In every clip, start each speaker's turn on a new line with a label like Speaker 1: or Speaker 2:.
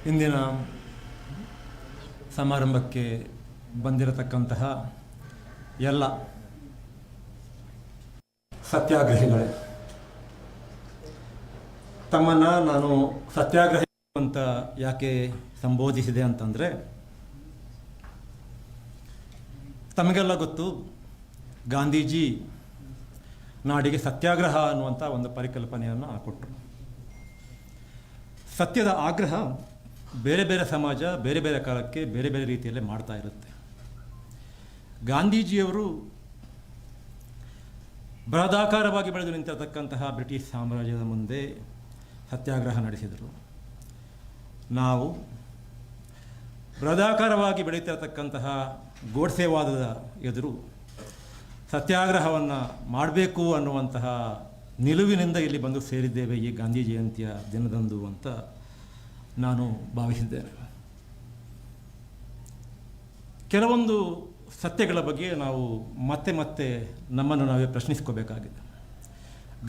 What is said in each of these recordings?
Speaker 1: ಇಂದಿನ ಸಮಾರಂಭಕ್ಕೆ ಬಂದಿರತಕ್ಕಂತಹ ಎಲ್ಲ ಸತ್ಯಾಗ್ರಹಿಗಳೇ, ತಮ್ಮನ್ನು ನಾನು ಸತ್ಯಾಗ್ರಹಿ ಅಂತ ಯಾಕೆ ಸಂಬೋಧಿಸಿದೆ ಅಂತಂದರೆ, ತಮಗೆಲ್ಲ ಗೊತ್ತು, ಗಾಂಧೀಜಿ ನಾಡಿಗೆ ಸತ್ಯಾಗ್ರಹ ಅನ್ನುವಂಥ ಒಂದು ಪರಿಕಲ್ಪನೆಯನ್ನು ಕೊಟ್ಟರು. ಸತ್ಯದ ಆಗ್ರಹ ಬೇರೆ ಬೇರೆ ಸಮಾಜ ಬೇರೆ ಬೇರೆ ಕಾಲಕ್ಕೆ ಬೇರೆ ಬೇರೆ ರೀತಿಯಲ್ಲೇ ಮಾಡ್ತಾ ಇರುತ್ತೆ. ಗಾಂಧೀಜಿಯವರು ಬೃಹದಾಕಾರವಾಗಿ ಬೆಳೆದು ನಿಂತಿರತಕ್ಕಂತಹ ಬ್ರಿಟಿಷ್ ಸಾಮ್ರಾಜ್ಯದ ಮುಂದೆ ಸತ್ಯಾಗ್ರಹ ನಡೆಸಿದರು. ನಾವು ಬೃಹದಾಕಾರವಾಗಿ ಬೆಳೀತಿರತಕ್ಕಂತಹ ಗೋಡ್ಸೆವಾದದ ಎದುರು ಸತ್ಯಾಗ್ರಹವನ್ನು ಮಾಡಬೇಕು ಅನ್ನುವಂತಹ ನಿಲುವಿನಿಂದ ಇಲ್ಲಿ ಬಂದು ಸೇರಿದ್ದೇವೆ ಈ ಗಾಂಧಿ ಜಯಂತಿಯ ದಿನದಂದು ಅಂತ ನಾನು ಭಾವಿಸಿದ್ದೇನೆ. ಕೆಲವೊಂದು ಸತ್ಯಗಳ ಬಗ್ಗೆ ನಾವು ಮತ್ತೆ ಮತ್ತೆ ನಮ್ಮನ್ನು ನಾವೇ ಪ್ರಶ್ನಿಸ್ಕೋಬೇಕಾಗಿದೆ.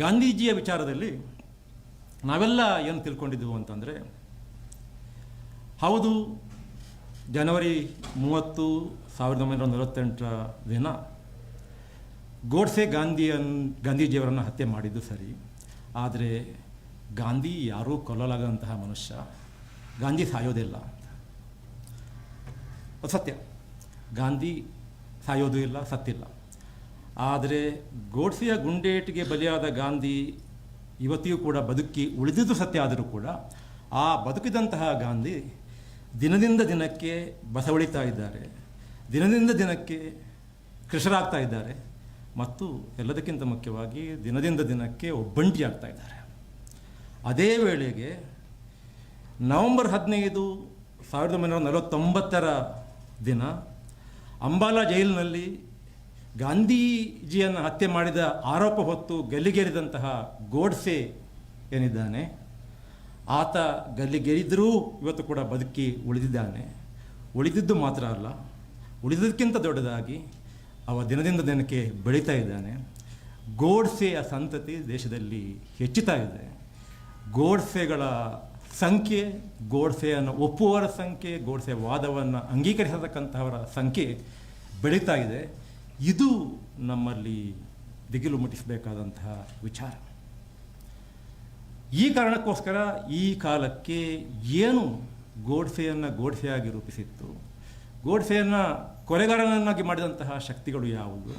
Speaker 1: ಗಾಂಧೀಜಿಯ ವಿಚಾರದಲ್ಲಿ ನಾವೆಲ್ಲ ಏನು ತಿಳ್ಕೊಂಡಿದ್ದೆವು ಅಂತಂದರೆ, ಹೌದು, ಜನವರಿ 30, 1948 ದಿನ ಗೋಡ್ಸೆ ಗಾಂಧೀಜಿಯವರನ್ನು ಹತ್ಯೆ ಮಾಡಿದ್ದು ಸರಿ. ಆದರೆ ಗಾಂಧಿ ಯಾರೂ ಕೊಲ್ಲಲಾಗದಂತಹ ಮನುಷ್ಯ, ಗಾಂಧಿ ಸಾಯೋದಿಲ್ಲ ಅಂತ. ಸತ್ಯ, ಗಾಂಧಿ ಸಾಯೋದು ಇಲ್ಲ, ಸತ್ತಿಲ್ಲ. ಆದರೆ ಗೋಡ್ಸೆಯ ಗುಂಡೇಟಿಗೆ ಬಲಿಯಾದ ಗಾಂಧಿ ಇವತ್ತಿಗೂ ಕೂಡ ಬದುಕಿ ಉಳಿದಿದ್ದು ಸತ್ಯ ಆದರೂ ಕೂಡ ಆ ಬದುಕಿದಂತಹ ಗಾಂಧಿ ದಿನದಿಂದ ದಿನಕ್ಕೆ ಬಸವಳಿತಾ ಇದ್ದಾರೆ, ದಿನದಿಂದ ದಿನಕ್ಕೆ ಕೃಷರಾಗ್ತಾ ಇದ್ದಾರೆ, ಮತ್ತು ಎಲ್ಲದಕ್ಕಿಂತ ಮುಖ್ಯವಾಗಿ ದಿನದಿಂದ ದಿನಕ್ಕೆ ಒಬ್ಬಂಟಿಯಾಗ್ತಾ ಇದ್ದಾರೆ. ಅದೇ ವೇಳೆಗೆ ನವೆಂಬರ್ 15, 1949 ದಿನ ಅಂಬಾಲಾ ಜೈಲಿನಲ್ಲಿ ಗಾಂಧೀಜಿಯನ್ನು ಹತ್ಯೆ ಮಾಡಿದ ಆರೋಪ ಹೊತ್ತು ಗಲ್ಲಿಗೇರಿದಂತಹ ಗೋಡ್ಸೆ ಏನಿದ್ದಾನೆ, ಆತ ಗಲ್ಲಿಗೇರಿದ್ರೂ ಇವತ್ತು ಕೂಡ ಬದುಕಿ ಉಳಿದಿದ್ದಾನೆ. ಉಳಿದಿದ್ದು ಮಾತ್ರ ಅಲ್ಲ, ಉಳಿದದಕ್ಕಿಂತ ದೊಡ್ಡದಾಗಿ ಅವ ದಿನದಿಂದ ದಿನಕ್ಕೆ ಬೆಳೀತಾ ಇದ್ದಾನೆ. ಗೋಡ್ಸೆಯ ಸಂತತಿ ದೇಶದಲ್ಲಿ ಹೆಚ್ಚುತ್ತಾ ಇದೆ. ಗೋಡ್ಸೆಗಳ ಸಂಖ್ಯೆ, ಗೋಡ್ಸೆಯನ್ನು ಒಪ್ಪುವವರ ಸಂಖ್ಯೆ, ಗೋಡ್ಸೆ ವಾದವನ್ನು ಅಂಗೀಕರಿಸತಕ್ಕಂಥವರ ಸಂಖ್ಯೆ ಬೆಳೀತಾ ಇದೆ. ಇದು ನಮ್ಮಲ್ಲಿ ದಿಗಿಲು ಮುಟ್ಟಿಸಬೇಕಾದಂತಹ ವಿಚಾರ. ಈ ಕಾರಣಕ್ಕೋಸ್ಕರ ಈ ಕಾಲಕ್ಕೆ ಏನು ಗೋಡ್ಸೆಯನ್ನು ಗೋಡ್ಸೆಯಾಗಿ ರೂಪಿಸಿತ್ತು, ಗೋಡ್ಸೆಯನ್ನು ಕೊಲೆಗಾರನನ್ನಾಗಿ ಮಾಡಿದಂತಹ ಶಕ್ತಿಗಳು ಯಾವುವು,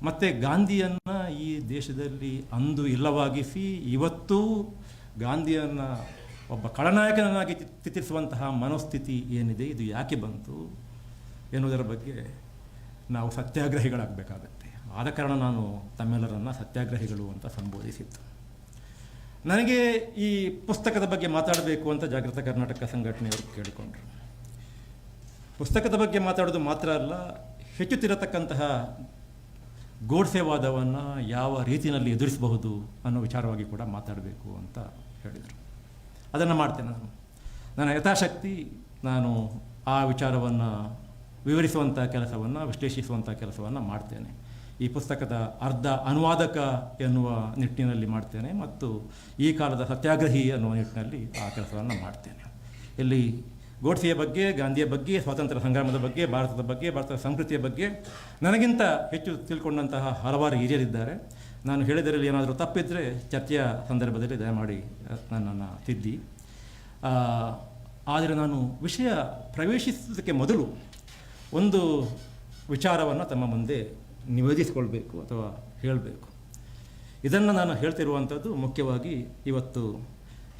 Speaker 1: ಮತ್ತು ಗಾಂಧಿಯನ್ನು ಈ ದೇಶದಲ್ಲಿ ಅಂದು ಇಲ್ಲವಾಗಿಸಿ ಇವತ್ತೂ ಗಾಂಧಿಯನ್ನು ಒಬ್ಬ ಖಳನಾಯಕನಾಗಿ ಚಿತ್ರಿಸುವಂತಹ ಮನೋಸ್ಥಿತಿ ಏನಿದೆ, ಇದು ಯಾಕೆ ಬಂತು ಎನ್ನುವುದರ ಬಗ್ಗೆ ನಾವು ಸತ್ಯಾಗ್ರಹಿಗಳಾಗಬೇಕಾಗತ್ತೆ. ಆದ ಕಾರಣ ನಾನು ತಮ್ಮೆಲ್ಲರನ್ನು ಸತ್ಯಾಗ್ರಹಿಗಳು ಅಂತ ಸಂಬೋಧಿಸಿತ್ತು. ನನಗೆ ಈ ಪುಸ್ತಕದ ಬಗ್ಗೆ ಮಾತಾಡಬೇಕು ಅಂತ ಜಾಗೃತ ಕರ್ನಾಟಕ ಸಂಘಟನೆಯವರು ಕೇಳಿಕೊಂಡ್ರು. ಪುಸ್ತಕದ ಬಗ್ಗೆ ಮಾತಾಡೋದು ಮಾತ್ರ ಅಲ್ಲ, ಹೆಚ್ಚುತ್ತಿರತಕ್ಕಂತಹ ಗೋಡ್ಸೆವಾದವನ್ನು ಯಾವ ರೀತಿಯಲ್ಲಿ ಎದುರಿಸಬಹುದು ಅನ್ನೋ ವಿಚಾರವಾಗಿ ಕೂಡ ಮಾತಾಡಬೇಕು ಅಂತ ಹೇಳಿದರು. ಅದನ್ನು ಮಾಡ್ತೇನೆ. ನನ್ನ ಯಥಾಶಕ್ತಿ ನಾನು ಆ ವಿಚಾರವನ್ನು ವಿವರಿಸುವಂಥ ಕೆಲಸವನ್ನು, ವಿಶ್ಲೇಷಿಸುವಂಥ ಕೆಲಸವನ್ನು ಮಾಡ್ತೇನೆ. ಈ ಪುಸ್ತಕದ ಅರ್ಧ ಅನುವಾದಕ ಎನ್ನುವ ನಿಟ್ಟಿನಲ್ಲಿ ಮಾಡ್ತೇನೆ, ಮತ್ತು ಈ ಕಾಲದ ಸತ್ಯಾಗ್ರಹಿ ಅನ್ನುವ ನಿಟ್ಟಿನಲ್ಲಿ ಆ ಕೆಲಸವನ್ನು ಮಾಡ್ತೇನೆ. ಇಲ್ಲಿ ಗೋಡ್ಸೆಯ ಬಗ್ಗೆ, ಗಾಂಧಿಯ ಬಗ್ಗೆ, ಸ್ವಾತಂತ್ರ್ಯ ಸಂಗ್ರಾಮದ ಬಗ್ಗೆ, ಭಾರತದ ಬಗ್ಗೆ, ಭಾರತದ ಸಂಸ್ಕೃತಿಯ ಬಗ್ಗೆ ನನಗಿಂತ ಹೆಚ್ಚು ತಿಳ್ಕೊಂಡಂತಹ ಹಲವಾರು ಹಿರಿಯರಿದ್ದಾರೆ. ನಾನು ಹೇಳಿದರಲ್ಲಿ ಏನಾದರೂ ತಪ್ಪಿದ್ದರೆ ಚರ್ಚೆಯ ಸಂದರ್ಭದಲ್ಲಿ ದಯಮಾಡಿ ನನ್ನನ್ನು ತಿದ್ದಿ. ಆದರೆ ನಾನು ವಿಷಯ ಪ್ರವೇಶಿಸೋದಕ್ಕೆ ಮೊದಲು ಒಂದು ವಿಚಾರವನ್ನು ತಮ್ಮ ಮುಂದೆ ನಿವೇದಿಸಿಕೊಳ್ಬೇಕು ಅಥವಾ ಹೇಳಬೇಕು. ಇದನ್ನು ನಾನು ಹೇಳ್ತಿರುವಂಥದ್ದು ಮುಖ್ಯವಾಗಿ ಇವತ್ತು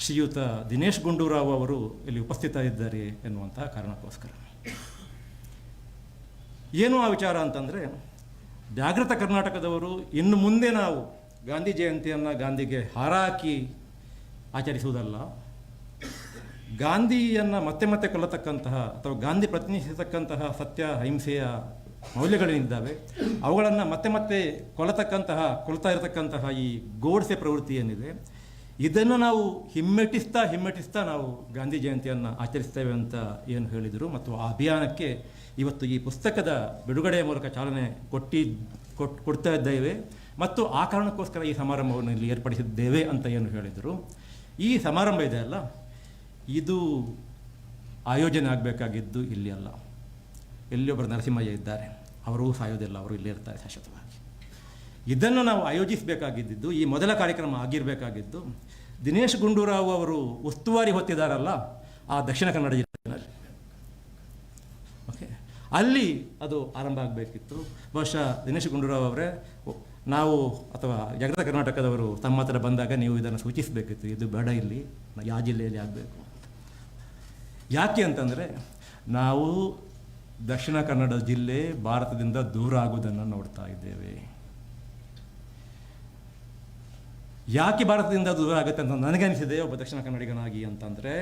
Speaker 1: ಶ್ರೀಯುತ ದಿನೇಶ್ ಗುಂಡೂರಾವ್ ಅವರು ಇಲ್ಲಿ ಉಪಸ್ಥಿತರಿದ್ದಾರೆ ಎನ್ನುವಂತಹ ಕಾರಣಕ್ಕೋಸ್ಕರ. ಏನು ಆ ವಿಚಾರ ಅಂತಂದರೆ, ಜಾಗೃತ ಕರ್ನಾಟಕದವರು ಇನ್ನು ಮುಂದೆ ನಾವು ಗಾಂಧಿ ಜಯಂತಿಯನ್ನು ಗಾಂಧಿಗೆ ಹಾರ ಹಾಕಿ ಆಚರಿಸುವುದಲ್ಲ, ಗಾಂಧಿಯನ್ನು ಮತ್ತೆ ಮತ್ತೆ ಕೊಲ್ಲತಕ್ಕಂತಹ ಅಥವಾ ಗಾಂಧಿ ಪ್ರತಿನಿಧಿಸತಕ್ಕಂತಹ ಸತ್ಯ ಅಹಿಂಸೆಯ ಮೌಲ್ಯಗಳೇನಿದ್ದಾವೆ ಅವುಗಳನ್ನು ಮತ್ತೆ ಮತ್ತೆ ಕೊಲ್ತಾ ಇರತಕ್ಕಂತಹ ಈ ಗೋಡ್ಸೆ ಪ್ರವೃತ್ತಿ ಏನಿದೆ, ಇದನ್ನು ನಾವು ಹಿಮ್ಮೆಟ್ಟಿಸ್ತಾ ನಾವು ಗಾಂಧಿ ಜಯಂತಿಯನ್ನು ಆಚರಿಸ್ತೇವೆ ಅಂತ ಏನು ಹೇಳಿದರು. ಮತ್ತು ಆ ಅಭಿಯಾನಕ್ಕೆ ಇವತ್ತು ಈ ಪುಸ್ತಕದ ಬಿಡುಗಡೆಯ ಮೂಲಕ ಚಾಲನೆ ಕೊಡ್ತಾ ಇದ್ದೇವೆ. ಮತ್ತು ಆ ಕಾರಣಕ್ಕೋಸ್ಕರ ಈ ಸಮಾರಂಭವನ್ನು ಇಲ್ಲಿ ಏರ್ಪಡಿಸಿದ್ದೇವೆ ಅಂತ ಏನು ಹೇಳಿದರು. ಈ ಸಮಾರಂಭ ಇದೆ ಅಲ್ಲ, ಇದು ಆಯೋಜನೆ ಆಗಬೇಕಾಗಿದ್ದು ಇಲ್ಲಿ ಅಲ್ಲ. ಎಲ್ಲಿಯೊಬ್ಬರು ನರಸಿಂಹಯ್ಯ ಇದ್ದಾರೆ, ಅವರೂ ಸಾಯೋದಿಲ್ಲ, ಅವರು ಇಲ್ಲೇ ಇರ್ತಾರೆ ಶಾಶ್ವತವಾಗಿ. ಇದನ್ನು ನಾವು ಆಯೋಜಿಸಬೇಕಾಗಿದ್ದು, ಈ ಮೊದಲ ಕಾರ್ಯಕ್ರಮ ಆಗಿರಬೇಕಾಗಿದ್ದು ದಿನೇಶ್ ಗುಂಡೂರಾವ್ ಅವರು ಉಸ್ತುವಾರಿ ಹೊತ್ತಿದಾರಲ್ಲ ಆ ದಕ್ಷಿಣ ಕನ್ನಡ ಜಿಲ್ಲೆಯಲ್ಲಿ. ಓಕೆ, ಅಲ್ಲಿ ಅದು ಆರಂಭ ಆಗಬೇಕಿತ್ತು. ಬಹುಶಃ ದಿನೇಶ್ ಗುಂಡೂರಾವ್ ಅವರೇ, ನಾವು ಅಥವಾ ಜಗದ ಕರ್ನಾಟಕದವರು ತಮ್ಮ ಹತ್ರ ಬಂದಾಗ ನೀವು ಇದನ್ನು ಸೂಚಿಸಬೇಕಿತ್ತು, ಇದು ಬೇಡ, ಇಲ್ಲಿ ಯಾವ ಜಿಲ್ಲೆಯಲ್ಲಿ ಆಗಬೇಕು. ಯಾಕೆ ಅಂತಂದರೆ, ನಾವು ದಕ್ಷಿಣ ಕನ್ನಡ ಜಿಲ್ಲೆ ಭಾರತದಿಂದ ದೂರ ಆಗುವುದನ್ನು ನೋಡ್ತಾ ಇದ್ದೇವೆ. ಯಾಕೆ ಭಾರತದಿಂದ ದೂರ ಆಗುತ್ತೆ ಅಂತ ನನಗನಿಸಿದೆ ಒಬ್ಬ ದಕ್ಷಿಣ ಕನ್ನಡಿಗನಾಗಿ ಅಂತಂದರೆ,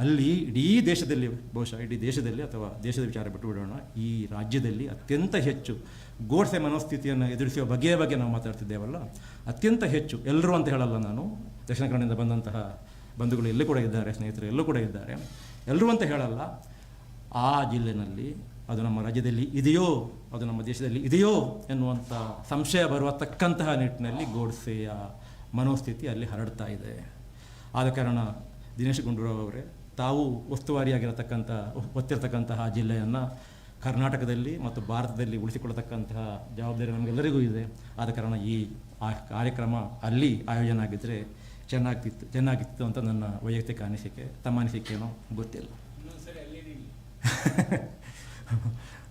Speaker 1: ಅಲ್ಲಿ ಇಡೀ ದೇಶದಲ್ಲಿ, ಬಹುಶಃ ಇಡೀ ದೇಶದಲ್ಲಿ ಅಥವಾ ದೇಶದ ವಿಚಾರ ಬಿಟ್ಟುಬಿಡೋಣ, ಈ ರಾಜ್ಯದಲ್ಲಿ ಅತ್ಯಂತ ಹೆಚ್ಚು ಗೋಡ್ಸೆ ಮನೋಸ್ಥಿತಿಯನ್ನು ಎದುರಿಸುವ ಬಗ್ಗೆ ನಾವು ಮಾತಾಡ್ತಿದ್ದೇವಲ್ಲ, ಅತ್ಯಂತ ಹೆಚ್ಚು, ಎಲ್ಲರೂ ಅಂತ ಹೇಳಲ್ಲ ನಾನು, ದಕ್ಷಿಣ ಕನ್ನಡದಿಂದ ಬಂದಂತಹ ಬಂಧುಗಳು ಎಲ್ಲೂ ಕೂಡ ಇದ್ದಾರೆ, ಸ್ನೇಹಿತರು ಎಲ್ಲೂ ಕೂಡ ಇದ್ದಾರೆ, ಎಲ್ಲರೂ ಅಂತ ಹೇಳಲ್ಲ, ಆ ಜಿಲ್ಲೆನಲ್ಲಿ ಅದು ನಮ್ಮ ರಾಜ್ಯದಲ್ಲಿ ಇದೆಯೋ, ಅದು ನಮ್ಮ ದೇಶದಲ್ಲಿ ಇದೆಯೋ ಎನ್ನುವಂಥ ಸಂಶಯ ಬರುವತಕ್ಕಂತಹ ನಿಟ್ಟಿನಲ್ಲಿ ಗೋಡ್ಸೆಯ ಮನೋಸ್ಥಿತಿ ಅಲ್ಲಿ ಹರಡ್ತಾ ಇದೆ. ಆದ ಕಾರಣ ದಿನೇಶ್ ಗುಂಡೂರಾವ್ ಅವರೇ, ತಾವು ಉಸ್ತುವಾರಿಯಾಗಿರತಕ್ಕಂಥ ಹೊತ್ತಿರತಕ್ಕಂತಹ ಜಿಲ್ಲೆಯನ್ನು ಕರ್ನಾಟಕದಲ್ಲಿ ಮತ್ತು ಭಾರತದಲ್ಲಿ ಉಳಿಸಿಕೊಳ್ಳತಕ್ಕಂತಹ ಜವಾಬ್ದಾರಿ ನಮಗೆಲ್ಲರಿಗೂ ಇದೆ. ಆದ ಕಾರಣ ಈ ಕಾರ್ಯಕ್ರಮ ಅಲ್ಲಿ ಆಯೋಜನೆ ಆಗಿದ್ದರೆ ಚೆನ್ನಾಗಿತ್ತು ಅಂತ ನನ್ನ ವೈಯಕ್ತಿಕ ಅನಿಸಿಕೆ. ತಮ್ಮ ಅನಿಸಿಕೆನೋ ಗೊತ್ತಿಲ್ಲ.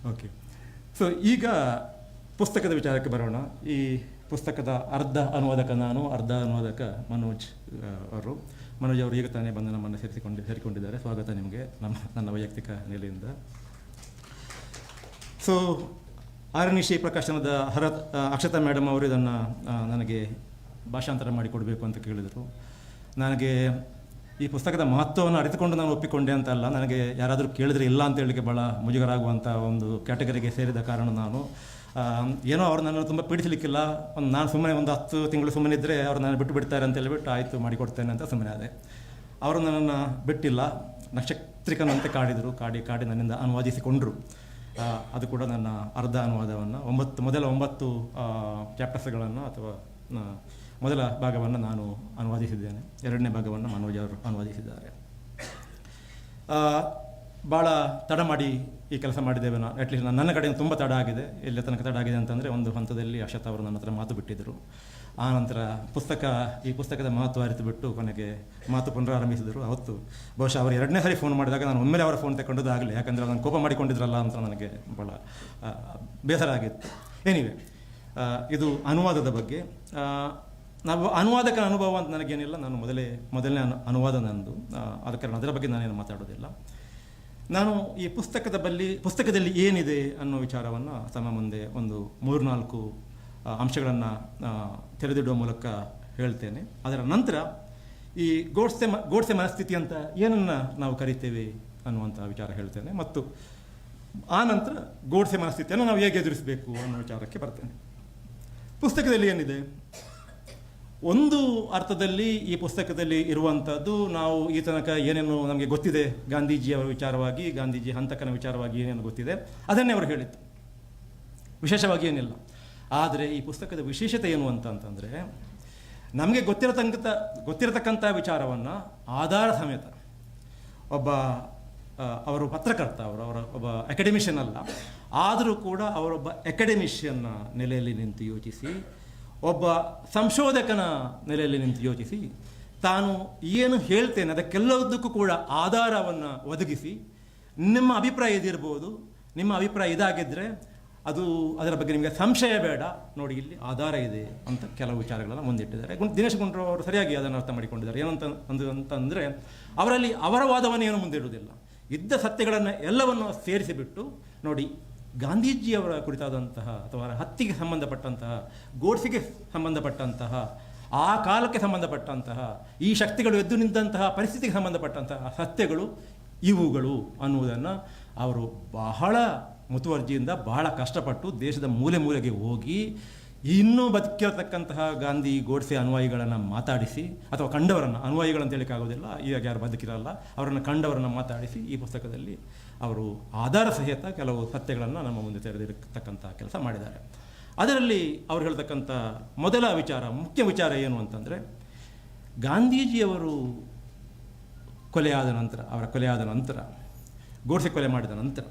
Speaker 1: ಓಕೆ, ಸೊ ಈಗ ಪುಸ್ತಕದ ವಿಚಾರಕ್ಕೆ ಬರೋಣ. ಈ ಪುಸ್ತಕದ ಅರ್ಧ ಅನುವಾದಕ ನಾನು, ಅರ್ಧ ಅನುವಾದಕ ಮನೋಜ್ ಅವರು. ಮನೋಜ್ ಅವರು ಈಗ ತಾನೇ ಬಂದು ನಮ್ಮನ್ನು ಸೇರಿಕೊಂಡಿದ್ದಾರೆ. ಸ್ವಾಗತ ನಿಮಗೆ ನನ್ನ ವೈಯಕ್ತಿಕ ನೆಲೆಯಿಂದ. ಸೊ ಆರನಿಶಿ ಪ್ರಕಾಶನದ ಅಕ್ಷತಾ ಮೇಡಮ್ ಅವರು ಇದನ್ನು ನನಗೆ ಭಾಷಾಂತರ ಮಾಡಿಕೊಡಬೇಕು ಅಂತ ಕೇಳಿದರು. ನನಗೆ ಈ ಪುಸ್ತಕದ ಮಹತ್ವವನ್ನು ಅರಿತುಕೊಂಡು ನಾನು ಒಪ್ಪಿಕೊಂಡೆ ಅಂತ ಅಲ್ಲ, ನನಗೆ ಯಾರಾದರೂ ಕೇಳಿದರೆ ಇಲ್ಲ ಅಂತ ಹೇಳಲಿಕ್ಕೆ ಭಾಳ ಮುಜುಗರ ಆಗುವಂಥ ಒಂದು ಕ್ಯಾಟಗರಿಗೆ ಸೇರಿದ ಕಾರಣ ನಾನು ಏನೋ ಅವ್ರು ನನ್ನನ್ನು ತುಂಬ ಪೀಡಿಸಲಿಕ್ಕಿಲ್ಲ, ನಾನು ಸುಮ್ಮನೆ ಒಂದು 10 ತಿಂಗಳು ಸುಮ್ಮನೆ ಇದ್ದರೆ ಅವ್ರು ನಾನು ಬಿಟ್ಟು ಬಿಡ್ತಾರೆ ಅಂತ ಹೇಳಿಬಿಟ್ಟು ಆಯಿತು ಮಾಡಿಕೊಡ್ತೇನೆ ಅಂತ ಸುಮ್ಮನೆ ಆದೆ. ಅವರು ನನ್ನನ್ನು ಬಿಟ್ಟಿಲ್ಲ, ನಕ್ಷತ್ರಿಕನಂತೆ ಕಾಡಿದರು, ಕಾಡಿ ನನ್ನಿಂದ ಅನುವಾದಿಸಿಕೊಂಡರು. ಅದು ಕೂಡ ನನ್ನ ಅರ್ಧ ಅನುವಾದವನ್ನು ಮೊದಲ 9 ಚಾಪ್ಟರ್ಸ್ಗಳನ್ನು ಅಥವಾ ಮೊದಲ ಭಾಗವನ್ನು ನಾನು ಅನುವಾದಿಸಿದ್ದೇನೆ. 2ನೇ ಭಾಗವನ್ನು ಮನೋಜ್ ಅವರು ಅನುವಾದಿಸಿದ್ದಾರೆ. ಭಾಳ ತಡ ಮಾಡಿ ಈ ಕೆಲಸ ಮಾಡಿದ್ದೇವೆ. ಅಟ್ಲೀಸ್ಟ್ ನನ್ನ ಕಡೆಯಿಂದ ತುಂಬ ತಡ ಆಗಿದೆ. ಎಲ್ಲಿ ತನಕ ತಡ ಆಗಿದೆ ಅಂತಂದರೆ, ಒಂದು ಹಂತದಲ್ಲಿ ಅಕ್ಷತಾ ಅವರು ನನ್ನ ಹತ್ರ ಮಾತು ಬಿಟ್ಟಿದ್ದರು. ಆನಂತರ ಈ ಪುಸ್ತಕದ ಮಹತ್ವ ಅರಿತು ಬಿಟ್ಟು ಕೊನೆಗೆ ಮಾತು ಪುನರಾರಂಭಿಸಿದರು. ಅವತ್ತು ಬಹುಶಃ ಅವರು 2ನೇ ಸಾರಿ ಫೋನ್ ಮಾಡಿದಾಗ ನಾನು ಒಮ್ಮೆಲೆ ಅವರ ಫೋನ್ ತಗೊಂಡದ್ದು ಆಗಲಿ, ಯಾಕಂದರೆ ಅದನ್ನು ಕೋಪ ಮಾಡಿಕೊಂಡಿದ್ರಲ್ಲ ಅಂತ ನನಗೆ ಭಾಳ ಬೇಸರ ಆಗಿತ್ತು. ಎನಿವೆ, ಇದು ಅನುವಾದದ ಬಗ್ಗೆ. ನಾವು ಅನುವಾದಕ ಅನುಭವ ಅಂತ ನನಗೇನಿಲ್ಲ, ನಾನು ಮೊದಲನೇ ಅನುವಾದ ನಂದು, ಆದ ಕಾರಣ ಅದರ ಬಗ್ಗೆ ನಾನೇನು ಮಾತಾಡೋದಿಲ್ಲ. ನಾನು ಈ ಪುಸ್ತಕದಲ್ಲಿ ಏನಿದೆ ಅನ್ನೋ ವಿಚಾರವನ್ನು ತಮ್ಮ ಮುಂದೆ ಒಂದು 3-4 ಅಂಶಗಳನ್ನು ತೆರೆದಿಡುವ ಮೂಲಕ ಹೇಳ್ತೇನೆ. ಅದರ ನಂತರ ಈ ಗೋಡ್ಸೆ ಮನಸ್ಥಿತಿ ಅಂತ ಏನನ್ನು ನಾವು ಕರಿತೇವೆ ಅನ್ನುವಂಥ ವಿಚಾರ ಹೇಳ್ತೇನೆ, ಮತ್ತು ಆ ನಂತರ ಗೋಡ್ಸೆ ಮನಸ್ಥಿತಿಯನ್ನು ನಾವು ಹೇಗೆ ಎದುರಿಸಬೇಕು ಅನ್ನೋ ವಿಚಾರಕ್ಕೆ ಬರ್ತೇನೆ. ಪುಸ್ತಕದಲ್ಲಿ ಏನಿದೆ, ಒಂದು ಅರ್ಥದಲ್ಲಿ ಈ ಪುಸ್ತಕದಲ್ಲಿ ಇರುವಂಥದ್ದು ನಾವು ಈ ತನಕ ಏನೇನು ನಮಗೆ ಗೊತ್ತಿದೆ ಗಾಂಧೀಜಿಯವರ ವಿಚಾರವಾಗಿ, ಗಾಂಧೀಜಿ ಹಂತಕನ ವಿಚಾರವಾಗಿ ಏನೇನು ಗೊತ್ತಿದೆ ಅದನ್ನೇ ಅವರು ಹೇಳಿತ್ತು, ವಿಶೇಷವಾಗಿ ಏನಿಲ್ಲ. ಆದರೆ ಈ ಪುಸ್ತಕದ ವಿಶೇಷತೆ ಏನು ಅಂತಂದರೆ, ನಮಗೆ ಗೊತ್ತಿರತಕ್ಕಂಥ ವಿಚಾರವನ್ನು ಆಧಾರ ಸಮೇತ ಅವರು ಪತ್ರಕರ್ತ, ಅವರ ಒಬ್ಬ ಅಕಾಡೆಮಿಷಿಯನ್ ಅಲ್ಲ, ಆದರೂ ಕೂಡ ಅವರೊಬ್ಬ ಅಕಾಡೆಮಿಷಿಯನ್ನ ನೆಲೆಯಲ್ಲಿ ನಿಂತು ಯೋಚಿಸಿ, ಒಬ್ಬ ಸಂಶೋಧಕನ ನೆಲೆಯಲ್ಲಿ ನಿಂತು ಯೋಚಿಸಿ, ತಾನು ಏನು ಹೇಳ್ತೇನೆ ಅದಕ್ಕೆಲ್ಲದಕ್ಕೂ ಕೂಡ ಆಧಾರವನ್ನು ಒದಗಿಸಿ, ನಿಮ್ಮ ಅಭಿಪ್ರಾಯ ಇದಿರ್ಬೋದು, ನಿಮ್ಮ ಅಭಿಪ್ರಾಯ ಇದಾಗಿದ್ದರೆ ಅದರ ಬಗ್ಗೆ ನಿಮಗೆ ಸಂಶಯ ಬೇಡ, ನೋಡಿ ಇಲ್ಲಿ ಆಧಾರ ಇದೆ ಅಂತ ಕೆಲವು ವಿಚಾರಗಳನ್ನು ಮುಂದಿಟ್ಟಿದ್ದಾರೆ. ದಿನೇಶ್ ಗುಂಡೂರಾವ್ ಅವರು ಸರಿಯಾಗಿ ಅದನ್ನು ಅರ್ಥ ಮಾಡಿಕೊಂಡಿದ್ದಾರೆ. ಏನಂತಂದರೆ, ಅವರಲ್ಲಿ ಅವರ ವಾದವನ್ನು ಏನು ಮುಂದಿಡುವುದಿಲ್ಲ, ಇದ್ದ ಸತ್ಯಗಳನ್ನು ಎಲ್ಲವನ್ನು ಸೇರಿಸಿಬಿಟ್ಟು, ನೋಡಿ ಗಾಂಧೀಜಿಯವರ ಕುರಿತಾದಂತಹ ಅಥವಾ ಹತ್ಯೆಗೆ ಸಂಬಂಧಪಟ್ಟಂತಹ, ಗೋಡ್ಸೆಗೆ ಸಂಬಂಧಪಟ್ಟಂತಹ, ಆ ಕಾಲಕ್ಕೆ ಸಂಬಂಧಪಟ್ಟಂತಹ, ಈ ಶಕ್ತಿಗಳು ಎದ್ದು ನಿಂತಹ ಪರಿಸ್ಥಿತಿಗೆ ಸಂಬಂಧಪಟ್ಟಂತಹ ಸತ್ಯಗಳು ಇವುಗಳು ಅನ್ನುವುದನ್ನು ಅವರು ಬಹಳ ಮುತುವರ್ಜಿಯಿಂದ ಬಹಳ ಕಷ್ಟಪಟ್ಟು ದೇಶದ ಮೂಲೆಗೆ ಹೋಗಿ ಇನ್ನೂ ಬದುಕಿರತಕ್ಕಂತಹ ಗಾಂಧಿ ಗೋಡ್ಸೆ ಅನುಯಾಯಿಗಳನ್ನು ಮಾತಾಡಿಸಿ, ಅಥವಾ ಕಂಡವರನ್ನು, ಅನುಯಾಯಿಗಳಂತ ಹೇಳೋಕ್ಕಾಗೋದಿಲ್ಲ, ಈಗ ಯಾರು ಬದುಕಿರಲ್ಲ, ಅವರನ್ನು ಕಂಡವರನ್ನು ಮಾತಾಡಿಸಿ ಈ ಪುಸ್ತಕದಲ್ಲಿ ಅವರು ಆಧಾರ ಸಹಿತ ಕೆಲವು ಸತ್ಯಗಳನ್ನು ನಮ್ಮ ಮುಂದೆ ತೆರೆದಿರತಕ್ಕಂಥ ಕೆಲಸ ಮಾಡಿದ್ದಾರೆ. ಅದರಲ್ಲಿ ಅವರು ಹೇಳ್ತಕ್ಕಂಥ ಮುಖ್ಯ ವಿಚಾರ ಏನು ಅಂತಂದರೆ, ಗಾಂಧೀಜಿಯವರು ಅವರ ಕೊಲೆಯಾದ ನಂತರ, ಗೋಡ್ಸೆ ಕೊಲೆ ಮಾಡಿದ ನಂತರ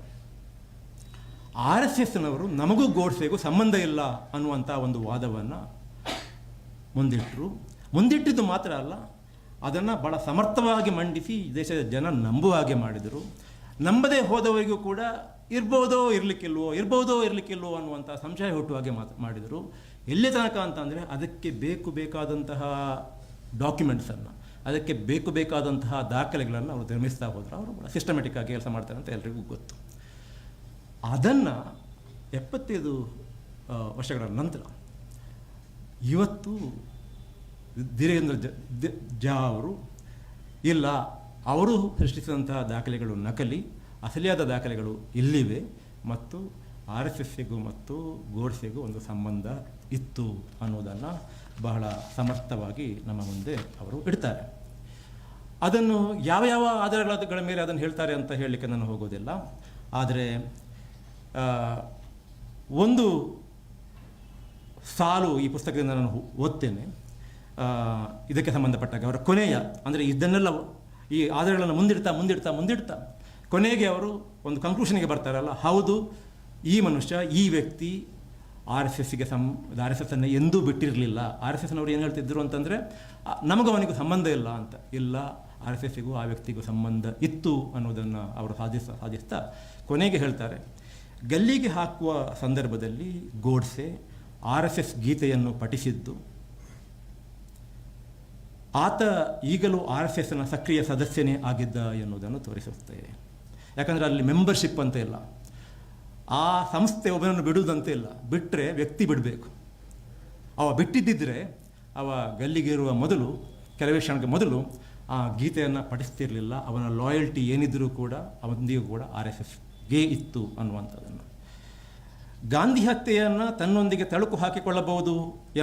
Speaker 1: ಆರ್ ಎಸ್ ಎಸ್ನವರು ನಮಗೂ ಗೋಡ್ಸೆಗೂ ಸಂಬಂಧ ಇಲ್ಲ ಅನ್ನುವಂಥ ಒಂದು ವಾದವನ್ನು ಮುಂದಿಟ್ಟಿದ್ದು ಮಾತ್ರ ಅಲ್ಲ, ಅದನ್ನು ಭಾಳ ಸಮರ್ಥವಾಗಿ ಮಂಡಿಸಿ ದೇಶದ ಜನ ನಂಬುವ ಹಾಗೆ ಮಾಡಿದರು. ನಂಬದೇ ಹೋದವರಿಗೂ ಕೂಡ ಇರ್ಬೋದೋ ಇರಲಿಕ್ಕಿಲ್ವೋ ಅನ್ನುವಂಥ ಸಂಶಯ ಹುಟ್ಟುವ ಹಾಗೆ ಮಾಡಿದರು. ಎಲ್ಲಿ ತನಕ ಅಂತಂದರೆ ಅದಕ್ಕೆ ಬೇಕಾದಂತಹ ಡಾಕ್ಯುಮೆಂಟ್ಸನ್ನು, ಅದಕ್ಕೆ ಬೇಕಾದಂತಹ ದಾಖಲೆಗಳನ್ನು ಅವರು ನಿರ್ಮಿಸ್ತಾ ಹೋದರು. ಅವರು ಕೂಡ ಸಿಸ್ಟಮೆಟಿಕ್ ಆಗಿ ಕೆಲಸ ಮಾಡ್ತಾರೆ ಅಂತ ಎಲ್ರಿಗೂ ಗೊತ್ತು. ಅದನ್ನು 75 ವರ್ಷಗಳ ನಂತರ ಇವತ್ತು ಧೀರೇಂದ್ರ ಝಾ ಅವರು ಇಲ್ಲ, ಅವರು ಸೃಷ್ಟಿಸಿದಂತಹ ದಾಖಲೆಗಳು ನಕಲಿ, ಅಸಲಿಯಾದ ದಾಖಲೆಗಳು ಇಲ್ಲಿವೆ ಮತ್ತು ಆರ್ ಎಸ್ ಎಸ್ಸಿಗೂ ಮತ್ತು ಗೋಡ್ಸೆಗೂ ಒಂದು ಸಂಬಂಧ ಇತ್ತು ಅನ್ನೋದನ್ನು ಬಹಳ ಸಮರ್ಥವಾಗಿ ನಮ್ಮ ಮುಂದೆ ಅವರು ಇಡ್ತಾರೆ. ಅದನ್ನು ಯಾವ ಆಧಾರಗಳ ಮೇಲೆ ಅದನ್ನು ಹೇಳ್ತಾರೆ ಅಂತ ಹೇಳಲಿಕ್ಕೆ ನಾನು ಹೋಗೋದಿಲ್ಲ. ಆದರೆ ಒಂದು ಸಾಲು ಈ ಪುಸ್ತಕದಿಂದ ನಾನು ಓದ್ತೇನೆ. ಇದಕ್ಕೆ ಸಂಬಂಧಪಟ್ಟಾಗ ಅವರ ಕೊನೆಯ, ಅಂದರೆ ಇದನ್ನೆಲ್ಲ ಈ ಆಧಾರಗಳನ್ನು ಮುಂದಿಡ್ತಾ ಕೊನೆಗೆ ಅವರು ಒಂದು ಕನ್ಕ್ಲೂಷನ್ಗೆ ಬರ್ತಾರಲ್ಲ, ಹೌದು, ಈ ಮನುಷ್ಯ, ಈ ವ್ಯಕ್ತಿ ಆರ್ ಎಸ್ ಎಸ್ಸನ್ನು ಎಂದೂ ಬಿಟ್ಟಿರಲಿಲ್ಲ. ಆರ್ ಎಸ್ ಎಸ್ನವರು ಏನು ಹೇಳ್ತಿದ್ರು ಅಂತಂದರೆ, ನಮಗೂ ಅವನಿಗೂ ಸಂಬಂಧ ಇಲ್ಲ ಅಂತ. ಇಲ್ಲ, ಆರ್ ಎಸ್ ಎಸ್ಸಿಗೂ ಆ ವ್ಯಕ್ತಿಗೂ ಸಂಬಂಧ ಇತ್ತು ಅನ್ನೋದನ್ನು ಅವರು ಸಾಧಿಸ್ತಾ ಕೊನೆಗೆ ಹೇಳ್ತಾರೆ, ಗಲ್ಲಿಗೆ ಹಾಕುವ ಸಂದರ್ಭದಲ್ಲಿ ಗೋಡ್ಸೆ ಆರ್ ಎಸ್ ಎಸ್ ಗೀತೆಯನ್ನು ಪಠಿಸಿದ್ದು, ಆತ ಈಗಲೂ ಆರ್ ಎಸ್ ಎಸ್ನ ಸಕ್ರಿಯ ಸದಸ್ಯನೇ ಆಗಿದ್ದ ಎನ್ನುವುದನ್ನು ತೋರಿಸುತ್ತದೆ. ಯಾಕಂದರೆ ಅಲ್ಲಿ ಮೆಂಬರ್ಶಿಪ್ ಅಂತ ಇಲ್ಲ, ಆ ಸಂಸ್ಥೆ ಒಬ್ಬನನ್ನು ಬಿಡುವುದಂತೆ ಇಲ್ಲ, ಬಿಟ್ಟರೆ ವ್ಯಕ್ತಿ ಬಿಡಬೇಕು. ಅವ ಬಿಟ್ಟಿದ್ದಿದ್ರೆ ಅವ ಗಲ್ಲಿಗೇರುವ ಮೊದಲು, ಕೆಲವೇ ಕ್ಷಣಕ್ಕೆ ಮೊದಲು ಆ ಗೀತೆಯನ್ನು ಪಠಿಸ್ತಿರಲಿಲ್ಲ. ಅವನ ಲಾಯಲ್ಟಿ ಏನಿದ್ರೂ ಕೂಡ ಅವನಿಗೂ ಕೂಡ ಆರ್ ಎಸ್ ಎಸ್ಗೆ ಇತ್ತು ಅನ್ನುವಂಥದ್ದನ್ನು. ಗಾಂಧಿ ಹತ್ಯೆಯನ್ನು ತನ್ನೊಂದಿಗೆ ತಳುಕು ಹಾಕಿಕೊಳ್ಳಬಹುದು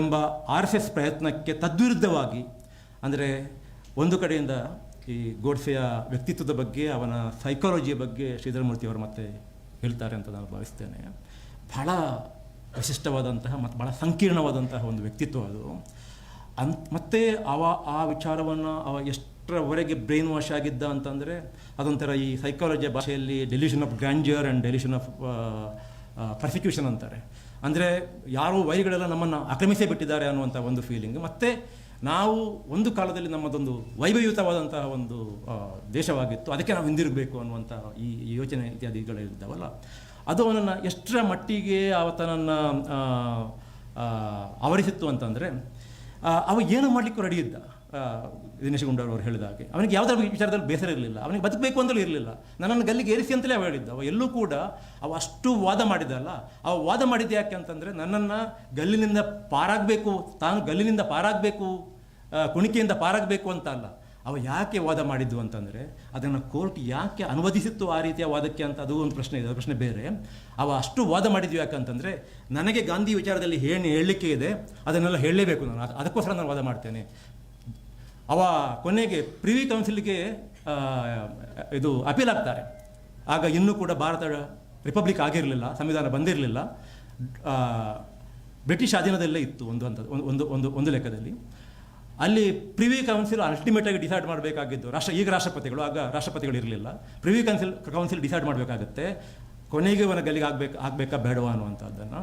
Speaker 1: ಎಂಬ ಆರ್ ಎಸ್ ಎಸ್ ಪ್ರಯತ್ನಕ್ಕೆ ತದ್ವಿರುದ್ಧವಾಗಿ, ಅಂದರೆ ಒಂದು ಕಡೆಯಿಂದ ಈ ಗೋಡ್ಸೆಯ ವ್ಯಕ್ತಿತ್ವದ ಬಗ್ಗೆ, ಅವನ ಸೈಕಾಲಜಿಯ ಬಗ್ಗೆ ಶ್ರೀಧರಮೂರ್ತಿ ಅವರು ಮತ್ತೆ ಹೇಳ್ತಾರೆ ಅಂತ ನಾನು ಭಾವಿಸ್ತೇನೆ. ಬಹಳ ವಿಶಿಷ್ಟವಾದಂತಹ ಮತ್ತು ಭಾಳ ಸಂಕೀರ್ಣವಾದಂತಹ ಒಂದು ವ್ಯಕ್ತಿತ್ವ ಅದು. ಮತ್ತು ಆ ವಿಚಾರವನ್ನು ಎಷ್ಟರವರೆಗೆ ಬ್ರೈನ್ ವಾಶ್ ಆಗಿದ್ದ ಅಂತಂದರೆ, ಅದೊಂಥರ ಈ ಸೈಕಾಲಜಿಯ ಭಾಷೆಯಲ್ಲಿ delusion of grandeur and delusion of persecution ಅಂತಾರೆ. ಅಂದರೆ ಯಾರೋ ವೈರಿಗಳೆಲ್ಲ ನಮ್ಮನ್ನು ಆಕ್ರಮಿಸೇ ಬಿಟ್ಟಿದ್ದಾರೆ ಅನ್ನುವಂಥ ಒಂದು ಫೀಲಿಂಗ್. ಮತ್ತು ನಾವು ಒಂದು ಕಾಲದಲ್ಲಿ ನಮ್ಮದೊಂದು ವೈಭವಯುತವಾದಂತಹ ಒಂದು ದೇಶವಾಗಿತ್ತು, ಅದಕ್ಕೆ ನಾವು ಹಿಂದಿರುಗಬೇಕು ಅನ್ನುವಂಥ ಈ ಯೋಚನೆ ಇತ್ಯಾದಿಗಳಿದ್ದಾವಲ್ಲ, ಅದು ಅವನನ್ನು ಎಷ್ಟರ ಮಟ್ಟಿಗೆ ಆತನನ್ನು ಆವರಿಸಿತ್ತು ಅಂತಂದರೆ, ಅವ ಏನು ಮಾಡಲಿಕ್ಕೂ ರೆಡಿ ಇದ್ದ. ದಿನೇಶ್ ಗುಂಡೂರಾವ್ ಅವರು ಹೇಳಿದ ಹಾಗೆ ಅವನಿಗೆ ಯಾವುದರ ವಿಚಾರದಲ್ಲಿ ಬೇಸರ ಇರಲಿಲ್ಲ, ಅವನಿಗೆ ಬದುಕಬೇಕು ಅಂತಲೂ ಇರಲಿಲ್ಲ. ನನ್ನನ್ನು ಗಲ್ಲಿಗೆ ಏರಿಸಿ ಅಂತಲೇ ಅವ ಹೇಳಿದ್ದ. ಅವ ಎಲ್ಲೂ ಕೂಡ ಅವ ಅಷ್ಟು ವಾದ ಮಾಡಿದ್ದಲ್ಲ. ಅವ ವಾದ ಮಾಡಿದ್ದು ಯಾಕೆ ಅಂತಂದರೆ, ನನ್ನನ್ನು ಗಲ್ಲಿನಿಂದ ಪಾರಾಗಬೇಕು, ತಾನು ಗಲ್ಲಿನಿಂದ ಪಾರಾಗಬೇಕು, ಕುಣಿಕೆಯಿಂದ ಪಾರಾಗಬೇಕು ಅಂತ ಅಲ್ಲ. ಅವ ಯಾಕೆ ವಾದ ಮಾಡಿದ್ದು ಅಂತಂದರೆ, ಅದನ್ನು ಕೋರ್ಟ್ ಯಾಕೆ ಅನುವಾದಿಸಿತ್ತು ಆ ರೀತಿಯ ವಾದಕ್ಕೆ ಅಂತ, ಅದು ಒಂದು ಪ್ರಶ್ನೆ ಇದೆ, ಅದು ಪ್ರಶ್ನೆ ಬೇರೆ. ಅವ ಅಷ್ಟು ವಾದ ಮಾಡಿದ್ವಿ ಯಾಕಂತಂದರೆ, ನನಗೆ ಗಾಂಧಿ ವಿಚಾರದಲ್ಲಿ ಹೇಳಲಿಕ್ಕೆ ಇದೆ, ಅದನ್ನೆಲ್ಲ ಹೇಳಲೇಬೇಕು ನಾನು, ಅದಕ್ಕೋಸ್ಕರ ನಾನು ವಾದ ಮಾಡ್ತೇನೆ. ಅವ ಕೊನೆಗೆ ಪ್ರಿವಿ ಕೌನ್ಸಿಲ್ಗೆ ಇದು ಅಪೀಲ್ ಆಗ್ತಾರೆ. ಆಗ ಇನ್ನೂ ಕೂಡ ಭಾರತ ರಿಪಬ್ಲಿಕ್ ಆಗಿರಲಿಲ್ಲ, ಸಂವಿಧಾನ ಬಂದಿರಲಿಲ್ಲ, ಬ್ರಿಟಿಷ್ ಅಧೀನದಲ್ಲೇ ಇತ್ತು ಒಂದು ಲೆಕ್ಕದಲ್ಲಿ. ಅಲ್ಲಿ ಪ್ರಿವಿ ಕೌನ್ಸಿಲ್ ಅಲ್ಟಿಮೇಟಾಗಿ ಡಿಸೈಡ್ ಮಾಡಬೇಕಾಗಿದ್ದು, ಈಗ ರಾಷ್ಟ್ರಪತಿಗಳು, ಆಗ ರಾಷ್ಟ್ರಪತಿಗಳು ಇರಲಿಲ್ಲ. ಪ್ರಿವಿ ಕೌನ್ಸಿಲ್ ಡಿಸೈಡ್ ಮಾಡಬೇಕಾಗುತ್ತೆ ಕೊನೆಗೆ ಅವನ ಗಲ್ಲಿಗೆ ಆಗಬೇಕಾ ಬೇಡವಾ ಅನ್ನುವಂಥದ್ದನ್ನು.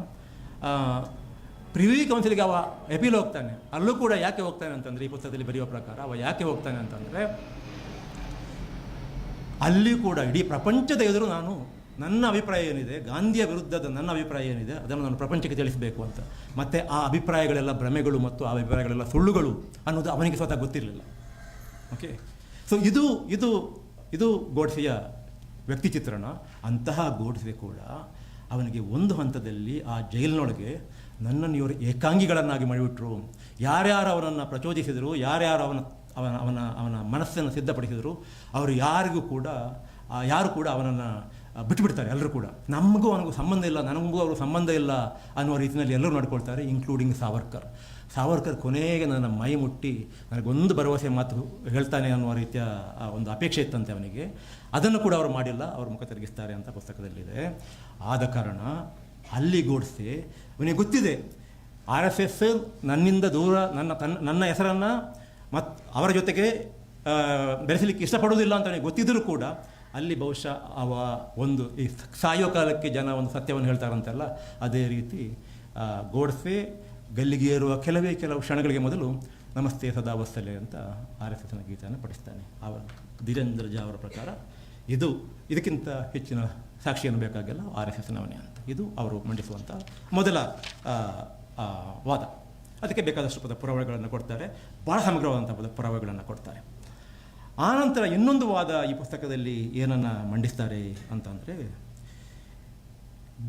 Speaker 1: ಪ್ರಿವಿ ಕೌನ್ಸಿಲ್ಗೆ ಅವ ಅಪೀಲ್ ಹೋಗ್ತಾನೆ. ಅಲ್ಲೂ ಕೂಡ ಯಾಕೆ ಹೋಗ್ತಾನೆ ಅಂತಂದರೆ, ಈ ಪುಸ್ತಕದಲ್ಲಿ ಬರೆಯುವ ಪ್ರಕಾರ ಅವ ಯಾಕೆ ಹೋಗ್ತಾನೆ ಅಂತಂದರೆ, ಅಲ್ಲಿ ಕೂಡ ಇಡೀ ಪ್ರಪಂಚದ ಎದುರು ನನ್ನ ಅಭಿಪ್ರಾಯ ಏನಿದೆ, ಗಾಂಧಿಯ ವಿರುದ್ಧದ ನನ್ನ ಅಭಿಪ್ರಾಯ ಏನಿದೆ, ಅದನ್ನು ನಾನು ಪ್ರಪಂಚಕ್ಕೆ ತಿಳಿಸಬೇಕು ಅಂತ. ಮತ್ತು ಆ ಅಭಿಪ್ರಾಯಗಳೆಲ್ಲ ಭ್ರಮೆಗಳು ಮತ್ತು ಆ ಅಭಿಪ್ರಾಯಗಳೆಲ್ಲ ಸುಳ್ಳುಗಳು ಅನ್ನೋದು ಅವನಿಗೆ ಸ್ವತಃ ಗೊತ್ತಿರಲಿಲ್ಲ. ಓಕೆ, ಸೊ ಇದು ಗೋಡ್ಸೆಯ ವ್ಯಕ್ತಿ ಚಿತ್ರಣ. ಅಂತಹ ಗೋಡ್ಸೆ ಕೂಡ ಅವನಿಗೆ ಒಂದು ಹಂತದಲ್ಲಿ ಆ ಜೈಲಿನೊಳಗೆ ನನ್ನನ್ನು ಇವರು ಏಕಾಂಗಿಗಳನ್ನಾಗಿ ಮಾಡಿಬಿಟ್ರು. ಯಾರ್ಯಾರು ಅವನನ್ನು ಪ್ರಚೋದಿಸಿದರು, ಯಾರ್ಯಾರು ಅವನ ಮನಸ್ಸನ್ನು ಸಿದ್ಧಪಡಿಸಿದರು, ಅವರು ಯಾರು ಕೂಡ ಅವನನ್ನು ಬಿಟ್ಟುಬಿಡ್ತಾರೆ. ಎಲ್ಲರೂ ಕೂಡ ನಮಗೂ ಅವನಿಗೂ ಸಂಬಂಧ ಇಲ್ಲ, ನನಗೂ ಅವರು ಸಂಬಂಧ ಇಲ್ಲ ಅನ್ನೋ ರೀತಿಯಲ್ಲಿ ಎಲ್ಲರೂ ನಡ್ಕೊಳ್ತಾರೆ, ಇನ್ಕ್ಲೂಡಿಂಗ್ ಸಾವರ್ಕರ್ ಕೊನೆಗೆ ನನ್ನ ಮೈ ಮುಟ್ಟಿ ನನಗೊಂದು ಭರವಸೆ ಮಾತು ಹೇಳ್ತಾನೆ ಅನ್ನುವ ರೀತಿಯ ಒಂದು ಅಪೇಕ್ಷೆ ಇತ್ತಂತೆ ಅವನಿಗೆ. ಅದನ್ನು ಕೂಡ ಅವರು ಮಾಡಿಲ್ಲ, ಅವರು ಮುಖ ತಿರುಗಿಸ್ತಾರೆ ಅಂತ ಪುಸ್ತಕದಲ್ಲಿದೆ. ಆದ ಕಾರಣ ಅಲ್ಲಿ ಗೋಡ್ಸೆ ಅವನಿಗೆ ಗೊತ್ತಿದೆ, ಆರ್ ಎಸ್ ಎಸ್ ನನ್ನಿಂದ ದೂರ ನನ್ನ ಹೆಸರನ್ನು ಅವರ ಜೊತೆಗೆ ಬೆರೆಸಲಿಕ್ಕೆ ಇಷ್ಟಪಡುವುದಿಲ್ಲ ಅಂತ ನನಗೆ ಗೊತ್ತಿದ್ದರೂ ಕೂಡ ಅಲ್ಲಿ ಬಹುಶಃ ಒಂದು ಈ ಸಾಯೋ ಕಾಲಕ್ಕೆ ಜನ ಒಂದು ಸತ್ಯವನ್ನು ಹೇಳ್ತಾರಂತೆಲ್ಲ, ಅದೇ ರೀತಿ ಗೋಡ್ಸೆ ಗಲ್ಲಿಗೆ ಏರುವ ಕೆಲವು ಕ್ಷಣಗಳಿಗೆ ಮೊದಲು ನಮಸ್ತೆ ಸದಾ ವತ್ಸಲೆ ಅಂತ RSSನ ಗೀತೆಯನ್ನು ಪಡಿಸ್ತಾನೆ. ಧೀರೇಂದ್ರ ಝಾ ಅವರ ಪ್ರಕಾರ ಇದಕ್ಕಿಂತ ಹೆಚ್ಚಿನ ಸಾಕ್ಷಿಯನ್ನು ಬೇಕಾಗಿಲ್ಲ, RSSನವನೇ ಅಂತ. ಇದು ಅವರು ಮಂಡಿಸುವಂಥ ಮೊದಲ ವಾದ. ಅದಕ್ಕೆ ಬೇಕಾದಷ್ಟು ಪುರಾವೆಗಳನ್ನು ಕೊಡ್ತಾರೆ, ಭಾಳ ಸಮಗ್ರವಾದಂಥ ಪುರಾವೆಗಳನ್ನು ಕೊಡ್ತಾರೆ. ಆನಂತರ ಇನ್ನೊಂದು ವಾದ ಈ ಪುಸ್ತಕದಲ್ಲಿ ಏನನ್ನು ಮಂಡಿಸ್ತಾರೆ ಅಂತಂದರೆ,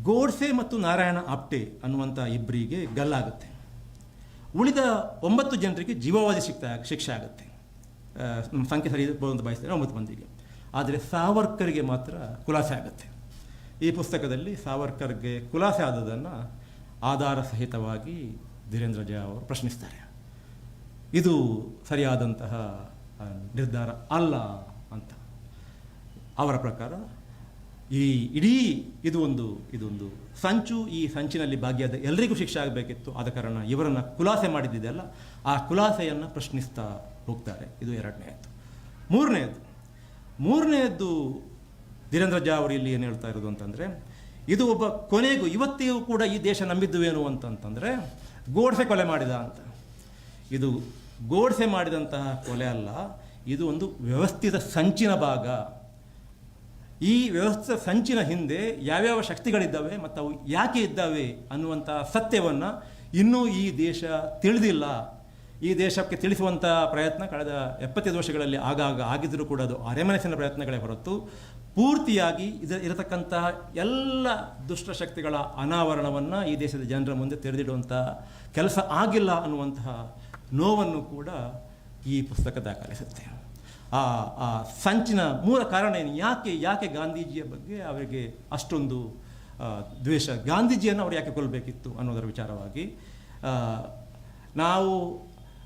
Speaker 1: ಗೋಡ್ಸೆ ಮತ್ತು ನಾರಾಯಣ ಆಪ್ಟೆ ಅನ್ನುವಂಥ ಇಬ್ಬರಿಗೆ ಗಲ್ಲಾಗುತ್ತೆ, ಉಳಿದ 9 ಜನರಿಗೆ ಜೀವಾವಧಿ ಶಿಕ್ಷೆ ಆಗುತ್ತೆ. ಸಂಖ್ಯೆ ಸರಿ ಅಂತ ಬಯಸ್ತಾರೆ 9 ಮಂದಿಗೆ. ಆದರೆ ಸಾವರ್ಕರ್ಗೆ ಮಾತ್ರ ಖುಲಾಸೆ ಆಗುತ್ತೆ. ಈ ಪುಸ್ತಕದಲ್ಲಿ ಸಾವರ್ಕರ್ಗೆ ಖುಲಾಸೆ ಆದದನ್ನು ಆಧಾರ ಸಹಿತವಾಗಿ ಧೀರೇಂದ್ರ ಝಾ ಅವರು ಪ್ರಶ್ನಿಸ್ತಾರೆ. ಇದು ಸರಿಯಾದಂತಹ ನಿರ್ಧಾರ ಅಲ್ಲ ಅಂತ ಅವರ ಪ್ರಕಾರ. ಇದೊಂದು ಸಂಚು, ಈ ಸಂಚಿನಲ್ಲಿ ಭಾಗಿಯಾದ ಎಲ್ಲರಿಗೂ ಶಿಕ್ಷೆ ಆಗಬೇಕಿತ್ತು, ಆದ ಕಾರಣ ಇವರನ್ನು ಖುಲಾಸೆ ಮಾಡಿದ್ದಿದೆಯಲ್ಲ, ಆ ಖುಲಾಸೆಯನ್ನು ಪ್ರಶ್ನಿಸ್ತಾ ಹೋಗ್ತಾರೆ. ಇದು ಎರಡನೆಯದು. ಮೂರನೆಯದ್ದು ಧೀರೇಂದ್ರ ಝಾ ಅವರು ಇಲ್ಲಿ ಏನು ಹೇಳ್ತಾ ಇರೋದು ಅಂತಂದರೆ, ಇದು ಒಬ್ಬ ಕೊನೆಗೂ ಇವತ್ತಿಗೂ ಕೂಡ ಈ ದೇಶ ನಂಬಿದ್ದುವೇನು ಅಂತಂತಂದರೆ ಗೋಡ್ಸೆ ಕೊಲೆ ಮಾಡಿದ ಅಂತ. ಇದು ಗೋಡ್ಸೆ ಮಾಡಿದಂತಹ ಕೊಲೆ ಅಲ್ಲ, ಇದು ಒಂದು ವ್ಯವಸ್ಥಿತ ಸಂಚಿನ ಭಾಗ. ಈ ವ್ಯವಸ್ಥಿತ ಸಂಚಿನ ಹಿಂದೆ ಯಾವ್ಯಾವ ಶಕ್ತಿಗಳಿದ್ದಾವೆ ಮತ್ತು ಅವು ಯಾಕೆ ಇದ್ದಾವೆ ಅನ್ನುವಂಥ ಸತ್ಯವನ್ನು ಇನ್ನೂ ಈ ದೇಶ ತಿಳಿದಿಲ್ಲ. ಈ ದೇಶಕ್ಕೆ ತಿಳಿಸುವಂಥ ಪ್ರಯತ್ನ ಕಳೆದ 75 ವರ್ಷಗಳಲ್ಲಿ ಆಗಾಗ ಆಗಿದ್ದರೂ ಕೂಡ ಅದು ಅರೆಮನಸ್ಸಿನ ಪ್ರಯತ್ನಗಳೇ ಹೊರತು ಪೂರ್ತಿಯಾಗಿ ಇರತಕ್ಕಂತಹ ಎಲ್ಲ ದುಷ್ಟಶಕ್ತಿಗಳ ಅನಾವರಣವನ್ನು ಈ ದೇಶದ ಜನರ ಮುಂದೆ ತೆರೆದಿಡುವಂಥ ಕೆಲಸ ಆಗಿಲ್ಲ ಅನ್ನುವಂತಹ ನೋವನ್ನು ಕೂಡ ಈ ಪುಸ್ತಕ ದಾಖಲಿಸುತ್ತೆ. ಆ ಸಂಚಿನ ಮೂಲ ಕಾರಣ ಏನು, ಯಾಕೆ ಗಾಂಧೀಜಿಯ ಬಗ್ಗೆ ಅವರಿಗೆ ಅಷ್ಟೊಂದು ದ್ವೇಷ, ಗಾಂಧೀಜಿಯನ್ನು ಅವರು ಯಾಕೆ ಕೊಲ್ಲಬೇಕಿತ್ತು ಅನ್ನೋದರ ವಿಚಾರವಾಗಿ ನಾವು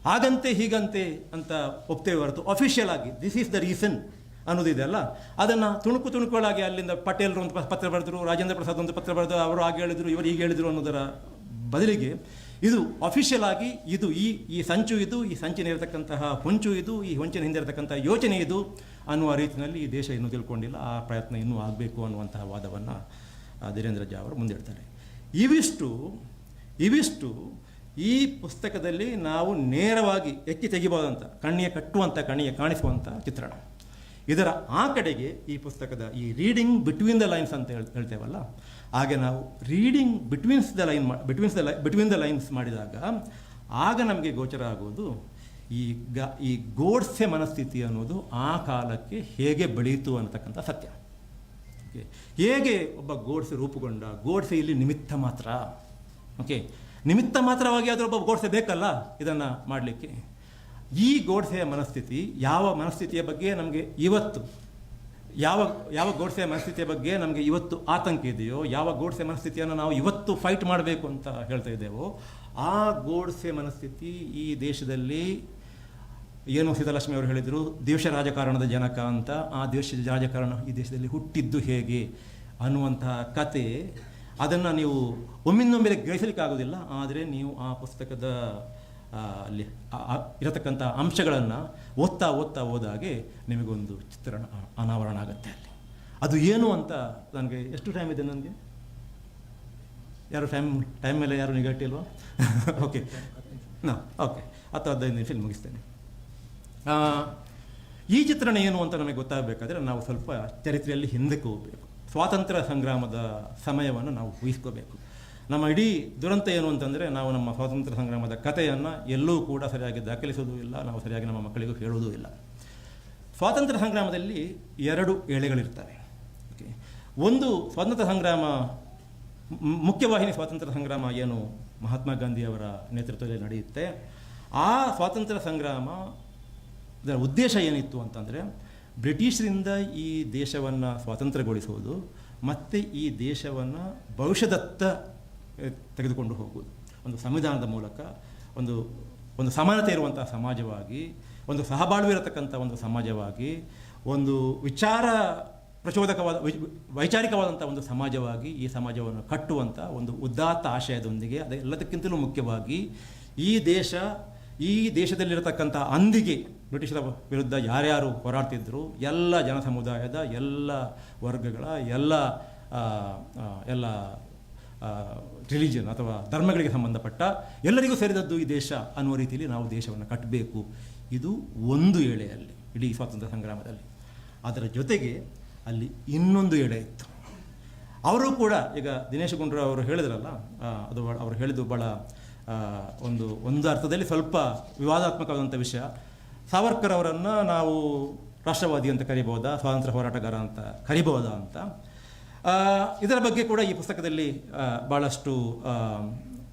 Speaker 1: ಹಾಗಂತೆ ಹೀಗಂತೆ ಅಂತ ಒಪ್ತೇವೆ ಹೊರತು ಅಫಿಷಿಯಲ್ ಆಗಿ ದಿಸ್ ಈಸ್ ದ ರೀಸನ್ ಅನ್ನೋದಿದೆಯಲ್ಲ, ಅದನ್ನು ತುಣುಕುಗಳಾಗಿ ಅಲ್ಲಿಂದ ಪಟೇಲ್ರು ಒಂದು ಪತ್ರ ಬರೆದರು, ರಾಜೇಂದ್ರ ಪ್ರಸಾದ್ ಒಂದು ಪತ್ರ ಬರೆದು ಅವರು ಹಾಗೆ ಹೇಳಿದರು, ಇವರು ಹೀಗೆ ಹೇಳಿದರು ಅನ್ನೋದರ ಬದಲಿಗೆ ಇದು ಅಫಿಷಿಯಲ್ ಆಗಿ ಈ ಸಂಚು ಈ ಸಂಚಿನ ಇರತಕ್ಕಂತಹ ಹೊಂಚು ಈ ಹೊಂಚಿನ ಹಿಂದೆ ಇರತಕ್ಕಂತಹ ಯೋಚನೆ ಇದು ಅನ್ನುವ ರೀತಿಯಲ್ಲಿ ಈ ದೇಶ ಇನ್ನೂ ತಿಳ್ಕೊಂಡಿಲ್ಲ, ಆ ಪ್ರಯತ್ನ ಇನ್ನೂ ಆಗಬೇಕು ಅನ್ನುವಂತಹ ವಾದವನ್ನು ಧೀರೇಂದ್ರ ಝಾ ಅವರು ಮುಂದಿಡ್ತಾರೆ. ಇವಿಷ್ಟು ಈ ಪುಸ್ತಕದಲ್ಲಿ ನಾವು ನೇರವಾಗಿ ಎಕ್ಕಿ ತೆಗಿಬೋದಂತ, ಕಣ್ಣಿಗೆ ಕಾಣಿಸುವಂಥ ಚಿತ್ರಣ. ಇದರ ಆ ಕಡೆಗೆ ಈ ಪುಸ್ತಕದ ಈ ರೀಡಿಂಗ್ ಬಿಟ್ವೀನ್ ದ ಲೈನ್ಸ್ ಅಂತ ಹೇಳ್ತೇವಲ್ಲ, ಹಾಗೆ ನಾವು ರೀಡಿಂಗ್ ಬಿಟ್ವೀನ್ ದ ಲೈನ್ಸ್ ಮಾಡಿದಾಗ ಆಗ ನಮಗೆ ಗೋಚರ ಆಗೋದು ಈ ಗೋಡ್ಸೆ ಮನಸ್ಥಿತಿ ಅನ್ನೋದು ಆ ಕಾಲಕ್ಕೆ ಹೇಗೆ ಬೆಳೆಯಿತು ಅನ್ನತಕ್ಕಂಥ ಸತ್ಯ. ಹೇಗೆ ಒಬ್ಬ ಗೋಡ್ಸೆ ರೂಪುಗೊಂಡ, ಗೋಡ್ಸೆ ಇಲ್ಲಿ ನಿಮಿತ್ತ ಮಾತ್ರ. ನಿಮಿತ್ತ ಮಾತ್ರವಾಗಿ ಆದರೂ ಒಬ್ಬ ಗೋಡ್ಸೆ ಬೇಕಲ್ಲ ಇದನ್ನು ಮಾಡಲಿಕ್ಕೆ. ಈ ಗೋಡ್ಸೆಯ ಮನಸ್ಥಿತಿ ಯಾವ ಮನಸ್ಥಿತಿಯ ಬಗ್ಗೆ ನಮಗೆ ಇವತ್ತು ಯಾವ ಗೋಡ್ಸೆಯ ಮನಸ್ಥಿತಿಯ ಬಗ್ಗೆ ನಮಗೆ ಇವತ್ತು ಆತಂಕ ಇದೆಯೋ, ಯಾವ ಗೋಡ್ಸೆ ಮನಸ್ಥಿತಿಯನ್ನು ನಾವು ಇವತ್ತು ಫೈಟ್ ಮಾಡಬೇಕು ಅಂತ ಹೇಳ್ತಾ ಇದ್ದೇವೋ, ಆ ಗೋಡ್ಸೆ ಮನಸ್ಥಿತಿ ಈ ದೇಶದಲ್ಲಿ ಏನು ಸೀತಾಲಕ್ಷ್ಮಿ ಅವರು ಹೇಳಿದರು, ದೇಶ ರಾಜಕಾರಣದ ಜನಕ ಅಂತ. ಆ ದೇಶದ ರಾಜಕಾರಣ ಈ ದೇಶದಲ್ಲಿ ಹುಟ್ಟಿದ್ದು ಹೇಗೆ ಅನ್ನುವಂತಹ ಕತೆ, ಅದನ್ನು ನೀವು ಒಮ್ಮಿಂದೊಮ್ಮೆಲೆ ಗ್ರಹಿಸಲಿಕ್ಕಾಗೋದಿಲ್ಲ. ಆದರೆ ನೀವು ಆ ಪುಸ್ತಕದ ಅಲ್ಲಿ ಇರತಕ್ಕಂಥ ಅಂಶಗಳನ್ನು ಓದ್ತಾ ಹೋದಾಗೆ ನಿಮಗೊಂದು ಚಿತ್ರಣ ಅನಾವರಣ ಆಗುತ್ತೆ. ಅಲ್ಲಿ ಅದು ಏನು ಅಂತ ನನಗೆ ಎಷ್ಟು ಟೈಮ್ ಇದೆ ನನಗೆ? ಯಾರು ಟೈಮ್ ಮೇಲೆ ಯಾರು ನಿಗಟ್ಟಿ ಇಲ್ವಾ? ಓಕೆ 10-15 ನಿಮಿಷ ಮುಗಿಸ್ತೇನೆ. ಈ ಚಿತ್ರಣ ಏನು ಅಂತ ನಮಗೆ ಗೊತ್ತಾಗಬೇಕಾದ್ರೆ ನಾವು ಸ್ವಲ್ಪ ಚರಿತ್ರೆಯಲ್ಲಿ ಹಿಂದಕ್ಕೆ ಹೋಗಬೇಕು. ಸ್ವಾತಂತ್ರ್ಯ ಸಂಗ್ರಾಮದ ಸಮಯವನ್ನು ನಾವು ಊಹಿಸ್ಕೋಬೇಕು. ನಮ್ಮ ಇಡೀ ದುರಂತ ಏನು ಅಂತಂದರೆ, ನಾವು ನಮ್ಮ ಸ್ವಾತಂತ್ರ್ಯ ಸಂಗ್ರಾಮದ ಕಥೆಯನ್ನು ಎಲ್ಲೂ ಕೂಡ ಸರಿಯಾಗಿ ದಾಖಲಿಸೋದೂ ಇಲ್ಲ, ನಾವು ಸರಿಯಾಗಿ ನಮ್ಮ ಮಕ್ಕಳಿಗೂ ಹೇಳುವುದೂ ಇಲ್ಲ. ಸ್ವಾತಂತ್ರ್ಯ ಸಂಗ್ರಾಮದಲ್ಲಿ 2 ಎಳೆಗಳಿರ್ತವೆ. ಒಂದು ಸ್ವಾತಂತ್ರ್ಯ ಸಂಗ್ರಾಮ, ಮುಖ್ಯವಾಹಿನಿ ಸ್ವಾತಂತ್ರ್ಯ ಸಂಗ್ರಾಮ ಏನು ಮಹಾತ್ಮ ಗಾಂಧಿಯವರ ನೇತೃತ್ವದಲ್ಲಿ ನಡೆಯುತ್ತೆ. ಆ ಸ್ವಾತಂತ್ರ್ಯ ಸಂಗ್ರಾಮ ಇದರ ಉದ್ದೇಶ ಏನಿತ್ತು ಅಂತಂದರೆ, ಬ್ರಿಟಿಷರಿಂದ ಈ ದೇಶವನ್ನು ಸ್ವಾತಂತ್ರ್ಯಗೊಳಿಸುವುದು ಮತ್ತು ಈ ದೇಶವನ್ನು ಭವಿಷ್ಯದತ್ತ ತೆಗೆದುಕೊಂಡು ಹೋಗುವುದು. ಒಂದು ಸಂವಿಧಾನದ ಮೂಲಕ ಒಂದು ಸಮಾನತೆ ಇರುವಂಥ ಸಮಾಜವಾಗಿ, ಒಂದು ಸಹಬಾಳ್ವೆ ಇರತಕ್ಕಂಥ ಒಂದು ಸಮಾಜವಾಗಿ, ಒಂದು ವೈಚಾರಿಕವಾದಂಥ ಒಂದು ಸಮಾಜವಾಗಿ ಈ ಸಮಾಜವನ್ನು ಕಟ್ಟುವಂಥ ಒಂದು ಉದಾತ್ತ ಆಶಯದೊಂದಿಗೆ, ಅದೆಲ್ಲದಕ್ಕಿಂತಲೂ ಮುಖ್ಯವಾಗಿ ಈ ದೇಶದಲ್ಲಿರತಕ್ಕಂಥ ಅಂದಿಗೆ ಬ್ರಿಟಿಷರ ವಿರುದ್ಧ ಯಾರ್ಯಾರು ಹೋರಾಡ್ತಿದ್ರು ಎಲ್ಲ ಜನ ಸಮುದಾಯದ ಎಲ್ಲ ವರ್ಗಗಳ ಎಲ್ಲ ಎಲ್ಲ ರಿಲಿಜನ್ ಅಥವಾ ಧರ್ಮಗಳಿಗೆ ಸಂಬಂಧಪಟ್ಟ ಎಲ್ಲರಿಗೂ ಸೇರಿದದ್ದು ಈ ದೇಶ ಅನ್ನುವ ರೀತಿಯಲ್ಲಿ ನಾವು ದೇಶವನ್ನು ಕಟ್ಟಬೇಕು. ಇದು ಒಂದು ಎಳೆಯಲ್ಲಿ ಇಡೀ ಸ್ವಾತಂತ್ರ್ಯ ಸಂಗ್ರಾಮದಲ್ಲಿ. ಅದರ ಜೊತೆಗೆ ಅಲ್ಲಿ ಇನ್ನೊಂದು ಎಳೆ ಇತ್ತು. ಅವರು ಕೂಡ ಈಗ ದಿನೇಶ್ ಗುಂಡೂರಾವ್ ಅವರು ಹೇಳಿದ್ರಲ್ಲ, ಅದು ಅವರು ಹೇಳಿದ್ದು ಭಾಳ ಒಂದು ಅರ್ಥದಲ್ಲಿ ಸ್ವಲ್ಪ ವಿವಾದಾತ್ಮಕವಾದಂಥ ವಿಷಯ. ಸಾವರ್ಕರ್ ಅವರನ್ನು ನಾವು ರಾಷ್ಟ್ರವಾದಿ ಅಂತ ಕರಿಬೋದಾ, ಸ್ವಾತಂತ್ರ್ಯ ಹೋರಾಟಗಾರ ಅಂತ ಕರಿಬೋದಾ ಅಂತ. ಇದರ ಬಗ್ಗೆ ಕೂಡ ಈ ಪುಸ್ತಕದಲ್ಲಿ ಭಾಳಷ್ಟು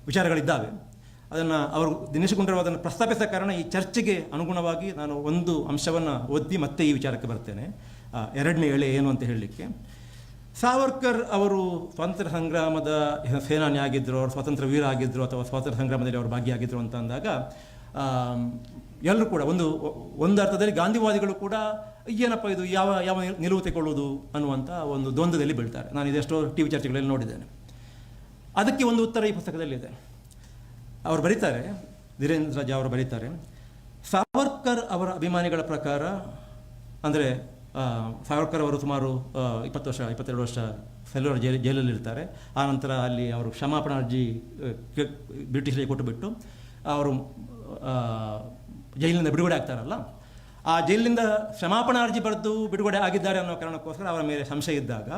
Speaker 1: ವಿಚಾರಗಳಿದ್ದಾವೆ. ಅದನ್ನು ಅವರು ದಿನೇಶ್ ಗುಂಡೂರಾವ್ ಅದನ್ನು ಪ್ರಸ್ತಾಪಿಸಿದ ಕಾರಣ ಈ ಚರ್ಚೆಗೆ ಅನುಗುಣವಾಗಿ ನಾನು ಒಂದು ಅಂಶವನ್ನು ಒತ್ತಿ ಮತ್ತೆ ಈ ವಿಚಾರಕ್ಕೆ ಬರ್ತೇನೆ. ಎರಡನೇ ಎಳೆ ಏನು ಅಂತ ಹೇಳಲಿಕ್ಕೆ, ಸಾವರ್ಕರ್ ಅವರು ಸ್ವಾತಂತ್ರ್ಯ ಸಂಗ್ರಾಮದ ಸೇನಾನಿ ಆಗಿದ್ದರು, ಅವರು ಸ್ವಾತಂತ್ರ್ಯ ವೀರ ಆಗಿದ್ದರು ಅಥವಾ ಸ್ವಾತಂತ್ರ್ಯ ಸಂಗ್ರಾಮದಲ್ಲಿ ಅವರು ಭಾಗಿಯಾಗಿದ್ದರು ಅಂತ ಅಂದಾಗ ಎಲ್ಲರೂ ಕೂಡ ಒಂದು ಅರ್ಥದಲ್ಲಿ ಗಾಂಧಿವಾದಿಗಳು ಕೂಡ ಏನಪ್ಪ ಇದು ಯಾವ ಯಾವ ನಿಲುವು ತೆಗೊಳ್ಳೋದು ಅನ್ನುವಂಥ ಒಂದು ದ್ವಂದ್ವದಲ್ಲಿ ಬೀಳ್ತಾರೆ. ನಾನು ಇದೆಷ್ಟೋ ಟಿ ವಿ ಚರ್ಚೆಗಳಲ್ಲಿ ನೋಡಿದ್ದೇನೆ. ಅದಕ್ಕೆ ಒಂದು ಉತ್ತರ ಈ ಪುಸ್ತಕದಲ್ಲಿದೆ. ಅವರು ಬರೀತಾರೆ, ಧೀರೇಂದ್ರ ಜಾ ಅವರು ಬರೀತಾರೆ, ಸಾವರ್ಕರ್ ಅವರ ಅಭಿಮಾನಿಗಳ ಪ್ರಕಾರ, ಅಂದರೆ ಸಾವರ್ಕರ್ ಅವರು ಸುಮಾರು 22 ವರ್ಷ ಸೆಲ್ಯೂರ್ ಜೈಲಲ್ಲಿರ್ತಾರೆ. ಆನಂತರ ಅಲ್ಲಿ ಅವರು ಕ್ಷಮಾಪಣಾ ಅರ್ಜಿ ಬ್ರಿಟಿಷರಿಗೆ ಕೊಟ್ಟುಬಿಟ್ಟು ಅವರು ಜೈಲಿನಿಂದ ಬಿಡುಗಡೆ ಆಗ್ತಾರಲ್ಲ, ಆ ಜೈಲಿನಿಂದ ಕ್ಷಮಾಪಣಾ ಅರ್ಜಿ ಬರೆದು ಬಿಡುಗಡೆ ಆಗಿದ್ದಾರೆ ಅನ್ನೋ ಕಾರಣಕ್ಕೋಸ್ಕರ ಅವರ ಮೇಲೆ ಸಂಶಯ ಇದ್ದಾಗ,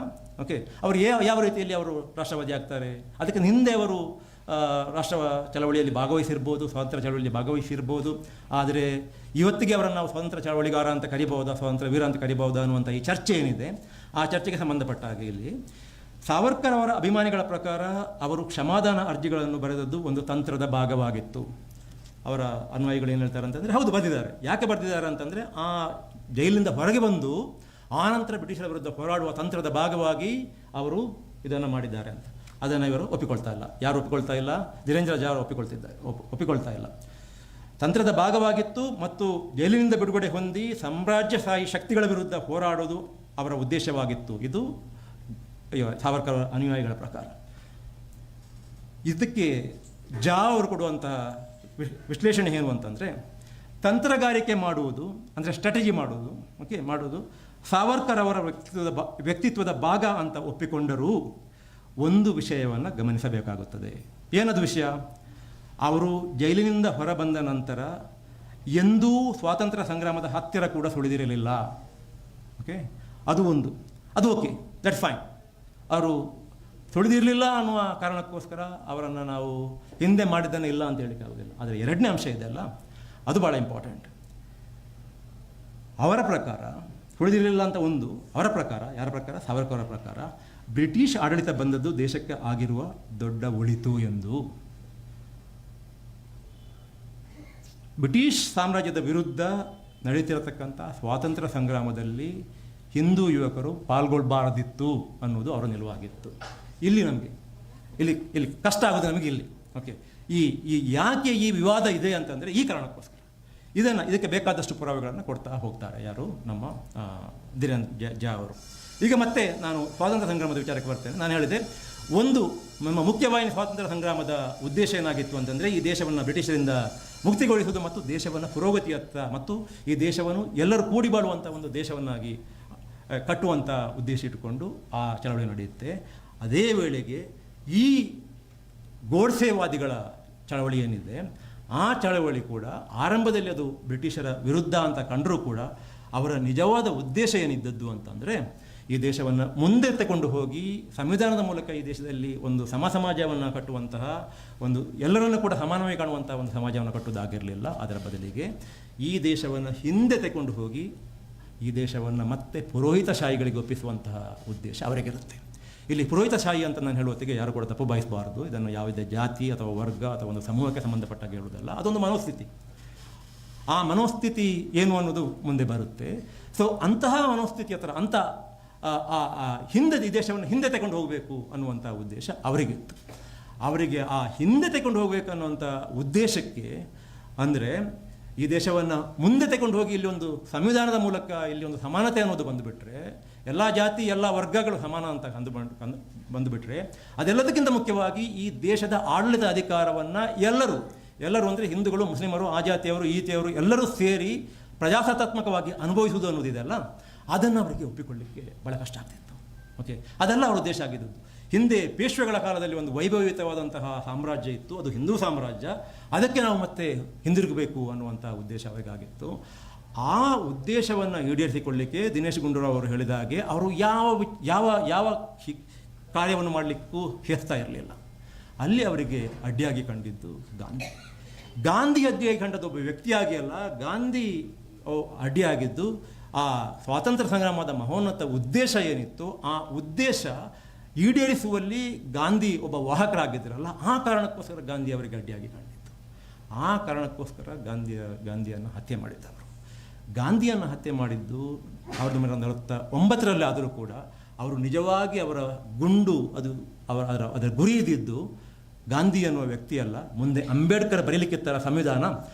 Speaker 1: ಓಕೆ, ಅವರು ಯಾವ ರೀತಿಯಲ್ಲಿ ಅವರು ರಾಷ್ಟ್ರವಾದಿ ಆಗ್ತಾರೆ, ಅದಕ್ಕೆ ಹಿಂದೆ ಅವರು ರಾಷ್ಟ್ರ ಚಳವಳಿಯಲ್ಲಿ ಭಾಗವಹಿಸಿರ್ಬೋದು, ಸ್ವಾತಂತ್ರ್ಯ ಚಳವಳಿಯಲ್ಲಿ ಭಾಗವಹಿಸಿರ್ಬೋದು, ಆದರೆ ಇವತ್ತಿಗೆ ಅವರನ್ನು ನಾವು ಸ್ವಾತಂತ್ರ್ಯ ಚಳವಳಿಗಾರ ಅಂತ ಕರಿಬಹುದಾ, ಸ್ವಾತಂತ್ರ್ಯ ವೀರ ಅಂತ ಕರಿಬಹುದಾ ಅನ್ನುವಂಥ ಈ ಚರ್ಚೆ ಏನಿದೆ, ಆ ಚರ್ಚೆಗೆ ಸಂಬಂಧಪಟ್ಟ ಹಾಗೆ ಇಲ್ಲಿ ಸಾವರ್ಕರ್ ಅವರ ಅಭಿಮಾನಿಗಳ ಪ್ರಕಾರ ಅವರು ಕ್ಷಮಾದಾನ ಅರ್ಜಿಗಳನ್ನು ಬರೆದದ್ದು ಒಂದು ತಂತ್ರದ ಭಾಗವಾಗಿತ್ತು. ಅವರ ಅನ್ವಯಿಗಳು ಏನು ಹೇಳ್ತಾರೆ ಅಂತಂದರೆ, ಹೌದು ಬರೆದಿದ್ದಾರೆ. ಯಾಕೆ ಬರೆದಿದ್ದಾರೆ ಅಂತಂದರೆ, ಆ ಜೈಲಿನಿಂದ ಹೊರಗೆ ಬಂದು ಆನಂತರ ಬ್ರಿಟಿಷರ ವಿರುದ್ಧ ಹೋರಾಡುವ ತಂತ್ರದ ಭಾಗವಾಗಿ ಅವರು ಇದನ್ನು ಮಾಡಿದ್ದಾರೆ ಅಂತ. ಅದನ್ನು ಇವರು ಒಪ್ಪಿಕೊಳ್ತಾ ಇಲ್ಲ. ಯಾರು ಒಪ್ಪಿಕೊಳ್ತಾ ಇಲ್ಲ? ಧೀರೇಂದ್ರ ಜಾ ಅವರು ಒಪ್ಪಿಕೊಳ್ತಾ ಇಲ್ಲ. ತಂತ್ರದ ಭಾಗವಾಗಿತ್ತು ಮತ್ತು ಜೈಲಿನಿಂದ ಬಿಡುಗಡೆ ಹೊಂದಿ ಸಾಮ್ರಾಜ್ಯಶಾಹಿ ಶಕ್ತಿಗಳ ವಿರುದ್ಧ ಹೋರಾಡೋದು ಅವರ ಉದ್ದೇಶವಾಗಿತ್ತು. ಇದು ಸಾವರ್ಕರ್ ಅನುಯಾಯಿಗಳ ಪ್ರಕಾರ. ಇದಕ್ಕೆ ಜಾ ಅವರು ಕೊಡುವಂತಹ ವಿಶ್ಲೇಷಣೆ ಏನು ಅಂತಂದರೆ, ತಂತ್ರಗಾರಿಕೆ ಮಾಡುವುದು ಅಂದರೆ ಸ್ಟ್ರಾಟಜಿ ಮಾಡೋದು ಸಾವರ್ಕರ್ ಅವರ ವ್ಯಕ್ತಿತ್ವದ ಭಾಗ ಅಂತ ಒಪ್ಪಿಕೊಂಡರೂ ಒಂದು ವಿಷಯವನ್ನು ಗಮನಿಸಬೇಕಾಗುತ್ತದೆ. ಏನದು ವಿಷಯ? ಅವರು ಜೈಲಿನಿಂದ ಹೊರಬಂದ ನಂತರ ಎಂದೂ ಸ್ವಾತಂತ್ರ್ಯ ಸಂಗ್ರಾಮದ ಹತ್ತಿರ ಕೂಡ ಸುಳಿದಿರಲಿಲ್ಲ. ಓಕೆ, ಅದು ಓಕೆ, ದಟ್ಸ್ ಫೈನ್. ಅವರು ಸುಳಿದಿರಲಿಲ್ಲ ಅನ್ನುವ ಕಾರಣಕ್ಕೋಸ್ಕರ ಅವರನ್ನು ನಾವು ಹಿಂದೆ ಮಾಡಿದ್ದನ್ನು ಇಲ್ಲ ಅಂತ ಹೇಳಿಕ್ಕೆ ಆಗೋದಿಲ್ಲ. ಆದರೆ ಎರಡನೇ ಅಂಶ ಇದೆಯಲ್ಲ, ಅದು ಭಾಳ ಇಂಪಾರ್ಟೆಂಟ್. ಅವರ ಪ್ರಕಾರ ಸುಳಿದಿರಲಿಲ್ಲ ಅಂತ ಅವರ ಪ್ರಕಾರ, ಯಾರ ಪ್ರಕಾರ? ಸಾವರ್ಕರ್ ಅವರ ಪ್ರಕಾರ ಬ್ರಿಟಿಷ್ ಆಡಳಿತ ಬಂದದ್ದು ದೇಶಕ್ಕೆ ಆಗಿರುವ ದೊಡ್ಡ ಒಳಿತು ಎಂದು. ಬ್ರಿಟಿಷ್ ಸಾಮ್ರಾಜ್ಯದ ವಿರುದ್ಧ ನಡೀತಿರತಕ್ಕಂಥ ಸ್ವಾತಂತ್ರ್ಯ ಸಂಗ್ರಾಮದಲ್ಲಿ ಹಿಂದೂ ಯುವಕರು ಪಾಲ್ಗೊಳ್ಬಾರದಿತ್ತು ಅನ್ನೋದು ಅವರ ನಿಲುವಾಗಿತ್ತು. ಇಲ್ಲಿ ಕಷ್ಟ ಆಗೋದು ನಮಗೆ ಇಲ್ಲಿ. ಓಕೆ, ಯಾಕೆ ಈ ವಿವಾದ ಇದೆ ಅಂತಂದರೆ ಈ ಕಾರಣಕ್ಕೋಸ್ಕರ ಇದಕ್ಕೆ ಬೇಕಾದಷ್ಟು ಪುರಾವೆಗಳನ್ನು ಕೊಡ್ತಾ ಹೋಗ್ತಾರೆ ಯಾರು? ನಮ್ಮ ಧೀರೇಂದ್ರ ಜಾ ಅವರು. ಈಗ ಮತ್ತೆ ನಾನು ಸ್ವಾತಂತ್ರ್ಯ ಸಂಗ್ರಾಮದ ವಿಚಾರಕ್ಕೆ ಬರ್ತೇನೆ. ನಾನು ಹೇಳಿದೆ, ನಮ್ಮ ಮುಖ್ಯವಾಹಿನಿ ಸ್ವಾತಂತ್ರ್ಯ ಸಂಗ್ರಾಮದ ಉದ್ದೇಶ ಏನಾಗಿತ್ತು ಅಂತಂದರೆ, ಈ ದೇಶವನ್ನು ಬ್ರಿಟಿಷರಿಂದ ಮುಕ್ತಿಗೊಳಿಸುವುದು ಮತ್ತು ದೇಶವನ್ನು ಪುರೋಗತಿಯತ್ತ ಮತ್ತು ಈ ದೇಶವನ್ನು ಎಲ್ಲರೂ ಕೂಡಿ ಬಾಳುವಂಥ ಒಂದು ದೇಶವನ್ನಾಗಿ ಕಟ್ಟುವಂಥ ಉದ್ದೇಶ ಇಟ್ಟುಕೊಂಡು ಆ ಚಳವಳಿ ನಡೆಯುತ್ತೆ. ಅದೇ ವೇಳೆಗೆ ಈ ಗೋಡ್ಸೆವಾದಿಗಳ ಚಳವಳಿ ಏನಿದೆ, ಆ ಚಳವಳಿ ಕೂಡ ಆರಂಭದಲ್ಲಿ ಅದು ಬ್ರಿಟಿಷರ ವಿರುದ್ಧ ಅಂತ ಕಂಡರೂ ಕೂಡ ಅವರ ನಿಜವಾದ ಉದ್ದೇಶ ಏನಿದ್ದದ್ದು ಅಂತಂದರೆ, ಈ ದೇಶವನ್ನು ಮುಂದೆ ತಗೊಂಡು ಹೋಗಿ ಸಂವಿಧಾನದ ಮೂಲಕ ಈ ದೇಶದಲ್ಲಿ ಒಂದು ಸಮಾಜವನ್ನು ಕಟ್ಟುವಂತಹ ಒಂದು ಎಲ್ಲರನ್ನೂ ಕೂಡ ಸಮಾನವಾಗಿ ಕಾಣುವಂಥ ಒಂದು ಸಮಾಜವನ್ನು ಕಟ್ಟುವುದಾಗಿರಲಿಲ್ಲ. ಅದರ ಬದಲಿಗೆ ಈ ದೇಶವನ್ನು ಹಿಂದೆ ತಗೊಂಡು ಹೋಗಿ ಈ ದೇಶವನ್ನು ಮತ್ತೆ ಪುರೋಹಿತಶಾಹಿಗಳಿಗೆ ಒಪ್ಪಿಸುವಂತಹ ಉದ್ದೇಶ ಅವರಿಗಿರುತ್ತೆ. ಇಲ್ಲಿ ಪುರೋಹಿತಶಾಹಿ ಅಂತ ನಾನು ಹೇಳುವತ್ತಿಗೆ ಯಾರು ಕೂಡ ತಪ್ಪು ಬಯಸಬಾರದು. ಇದನ್ನು ಯಾವುದೇ ಜಾತಿ ಅಥವಾ ವರ್ಗ ಅಥವಾ ಒಂದು ಸಮೂಹಕ್ಕೆ ಸಂಬಂಧಪಟ್ಟಾಗ ಹೇಳುವುದಲ್ಲ, ಅದೊಂದು ಮನೋಸ್ಥಿತಿ. ಆ ಮನೋಸ್ಥಿತಿ ಏನು ಅನ್ನೋದು ಮುಂದೆ ಬರುತ್ತೆ. ಸೊ ಅಂತಹ ಮನೋಸ್ಥಿತಿ ಹಿಂದೆ ಈ ದೇಶವನ್ನು ಹಿಂದೆ ತಗೊಂಡು ಹೋಗಬೇಕು ಅನ್ನುವಂಥ ಉದ್ದೇಶ ಅವರಿಗಿತ್ತು. ಅವರಿಗೆ ಆ ಹಿಂದೆ ತಗೊಂಡು ಹೋಗಬೇಕು ಅನ್ನುವಂಥ ಉದ್ದೇಶಕ್ಕೆ ಅಂದರೆ ಈ ದೇಶವನ್ನು ಮುಂದೆ ತಗೊಂಡು ಹೋಗಿ ಇಲ್ಲಿ ಒಂದು ಸಂವಿಧಾನದ ಮೂಲಕ ಇಲ್ಲಿ ಒಂದು ಸಮಾನತೆ ಅನ್ನೋದು ಬಂದುಬಿಟ್ರೆ, ಎಲ್ಲ ಜಾತಿ ಎಲ್ಲ ವರ್ಗಗಳು ಸಮಾನ ಅಂತ ಬಂದುಬಿಟ್ರೆ, ಅದೆಲ್ಲದಕ್ಕಿಂತ ಮುಖ್ಯವಾಗಿ ಈ ದೇಶದ ಆಡಳಿತ ಅಧಿಕಾರವನ್ನು ಎಲ್ಲರೂ ಅಂದರೆ ಹಿಂದೂಗಳು, ಮುಸ್ಲಿಮರು, ಆ ಜಾತಿಯವರು, ಈ ಜಾತಿಯವರು ಎಲ್ಲರೂ ಸೇರಿ ಪ್ರಜಾಸತ್ತಾತ್ಮಕವಾಗಿ ಅನುಭವಿಸುವುದು ಅನ್ನೋದಿದೆಯಲ್ಲ, ಅದನ್ನು ಅವರಿಗೆ ಒಪ್ಪಿಕೊಳ್ಳಿಕ್ಕೆ ಭಾಳ ಕಷ್ಟ ಆಗ್ತಿತ್ತು. ಓಕೆ, ಅದೆಲ್ಲ ಅವರ ಉದ್ದೇಶ ಆಗಿದ್ದದ್ದು. ಹಿಂದೆ ಪೇಶ್ವೆಗಳ ಕಾಲದಲ್ಲಿ ಒಂದು ವೈಭವಯುತವಾದಂತಹ ಸಾಮ್ರಾಜ್ಯ ಇತ್ತು, ಅದು ಹಿಂದೂ ಸಾಮ್ರಾಜ್ಯ. ಅದಕ್ಕೆ ನಾವು ಮತ್ತೆ ಹಿಂದಿರುಗಬೇಕು ಅನ್ನುವಂಥ ಉದ್ದೇಶ ಅವರಿಗಾಗಿತ್ತು. ಆ ಉದ್ದೇಶವನ್ನು ಈಡೇರಿಸಿಕೊಳ್ಳಿಕ್ಕೆ ದಿನೇಶ್ ಗುಂಡೂರಾವ್ ಅವರು ಹೇಳಿದ ಹಾಗೆ ಅವರು ಯಾವ ಕಾರ್ಯವನ್ನು ಮಾಡಲಿಕ್ಕೂ ಹೆಸ್ತಾ ಇರಲಿಲ್ಲ. ಅಲ್ಲಿ ಅವರಿಗೆ ಅಡ್ಡಿಯಾಗಿ ಕಂಡಿದ್ದು ಗಾಂಧಿ ಅಡ್ಡಿಯಾಗಿ ಕಂಡದ್ದು ಒಬ್ಬ ವ್ಯಕ್ತಿಯಾಗಿ ಅಲ್ಲ, ಗಾಂಧಿ ಅಡ್ಡಿಯಾಗಿದ್ದು ಆ ಸ್ವಾತಂತ್ರ್ಯ ಸಂಗ್ರಾಮದ ಮಹೋನ್ನತ ಉದ್ದೇಶ ಏನಿತ್ತು, ಆ ಉದ್ದೇಶ ಈಡೇರಿಸುವಲ್ಲಿ ಗಾಂಧಿ ಒಬ್ಬ ವಾಹಕರಾಗಿದ್ದರಲ್ಲ, ಆ ಕಾರಣಕ್ಕೋಸ್ಕರ ಗಾಂಧಿ ಅವರಿಗೆ ಅಡ್ಡಿಯಾಗಿ ಕಂಡಿತ್ತು. ಆ ಕಾರಣಕ್ಕೋಸ್ಕರ ಗಾಂಧಿಯನ್ನು ಹತ್ಯೆ ಮಾಡಿದ್ದವರು. ಗಾಂಧಿಯನ್ನು ಹತ್ಯೆ ಮಾಡಿದ್ದು 1949 ಆದರೂ ಕೂಡ ಅವರು ನಿಜವಾಗಿ ಅವರ ಗುಂಡು ಅದರ ಗುರಿ ಇದ್ದಿದ್ದು ಗಾಂಧಿ ಅನ್ನುವ ವ್ಯಕ್ತಿಯಲ್ಲ. ಮುಂದೆ ಅಂಬೇಡ್ಕರ್ ಬರೀಲಿಕ್ಕಿತ್ತರ ಸಂವಿಧಾನ,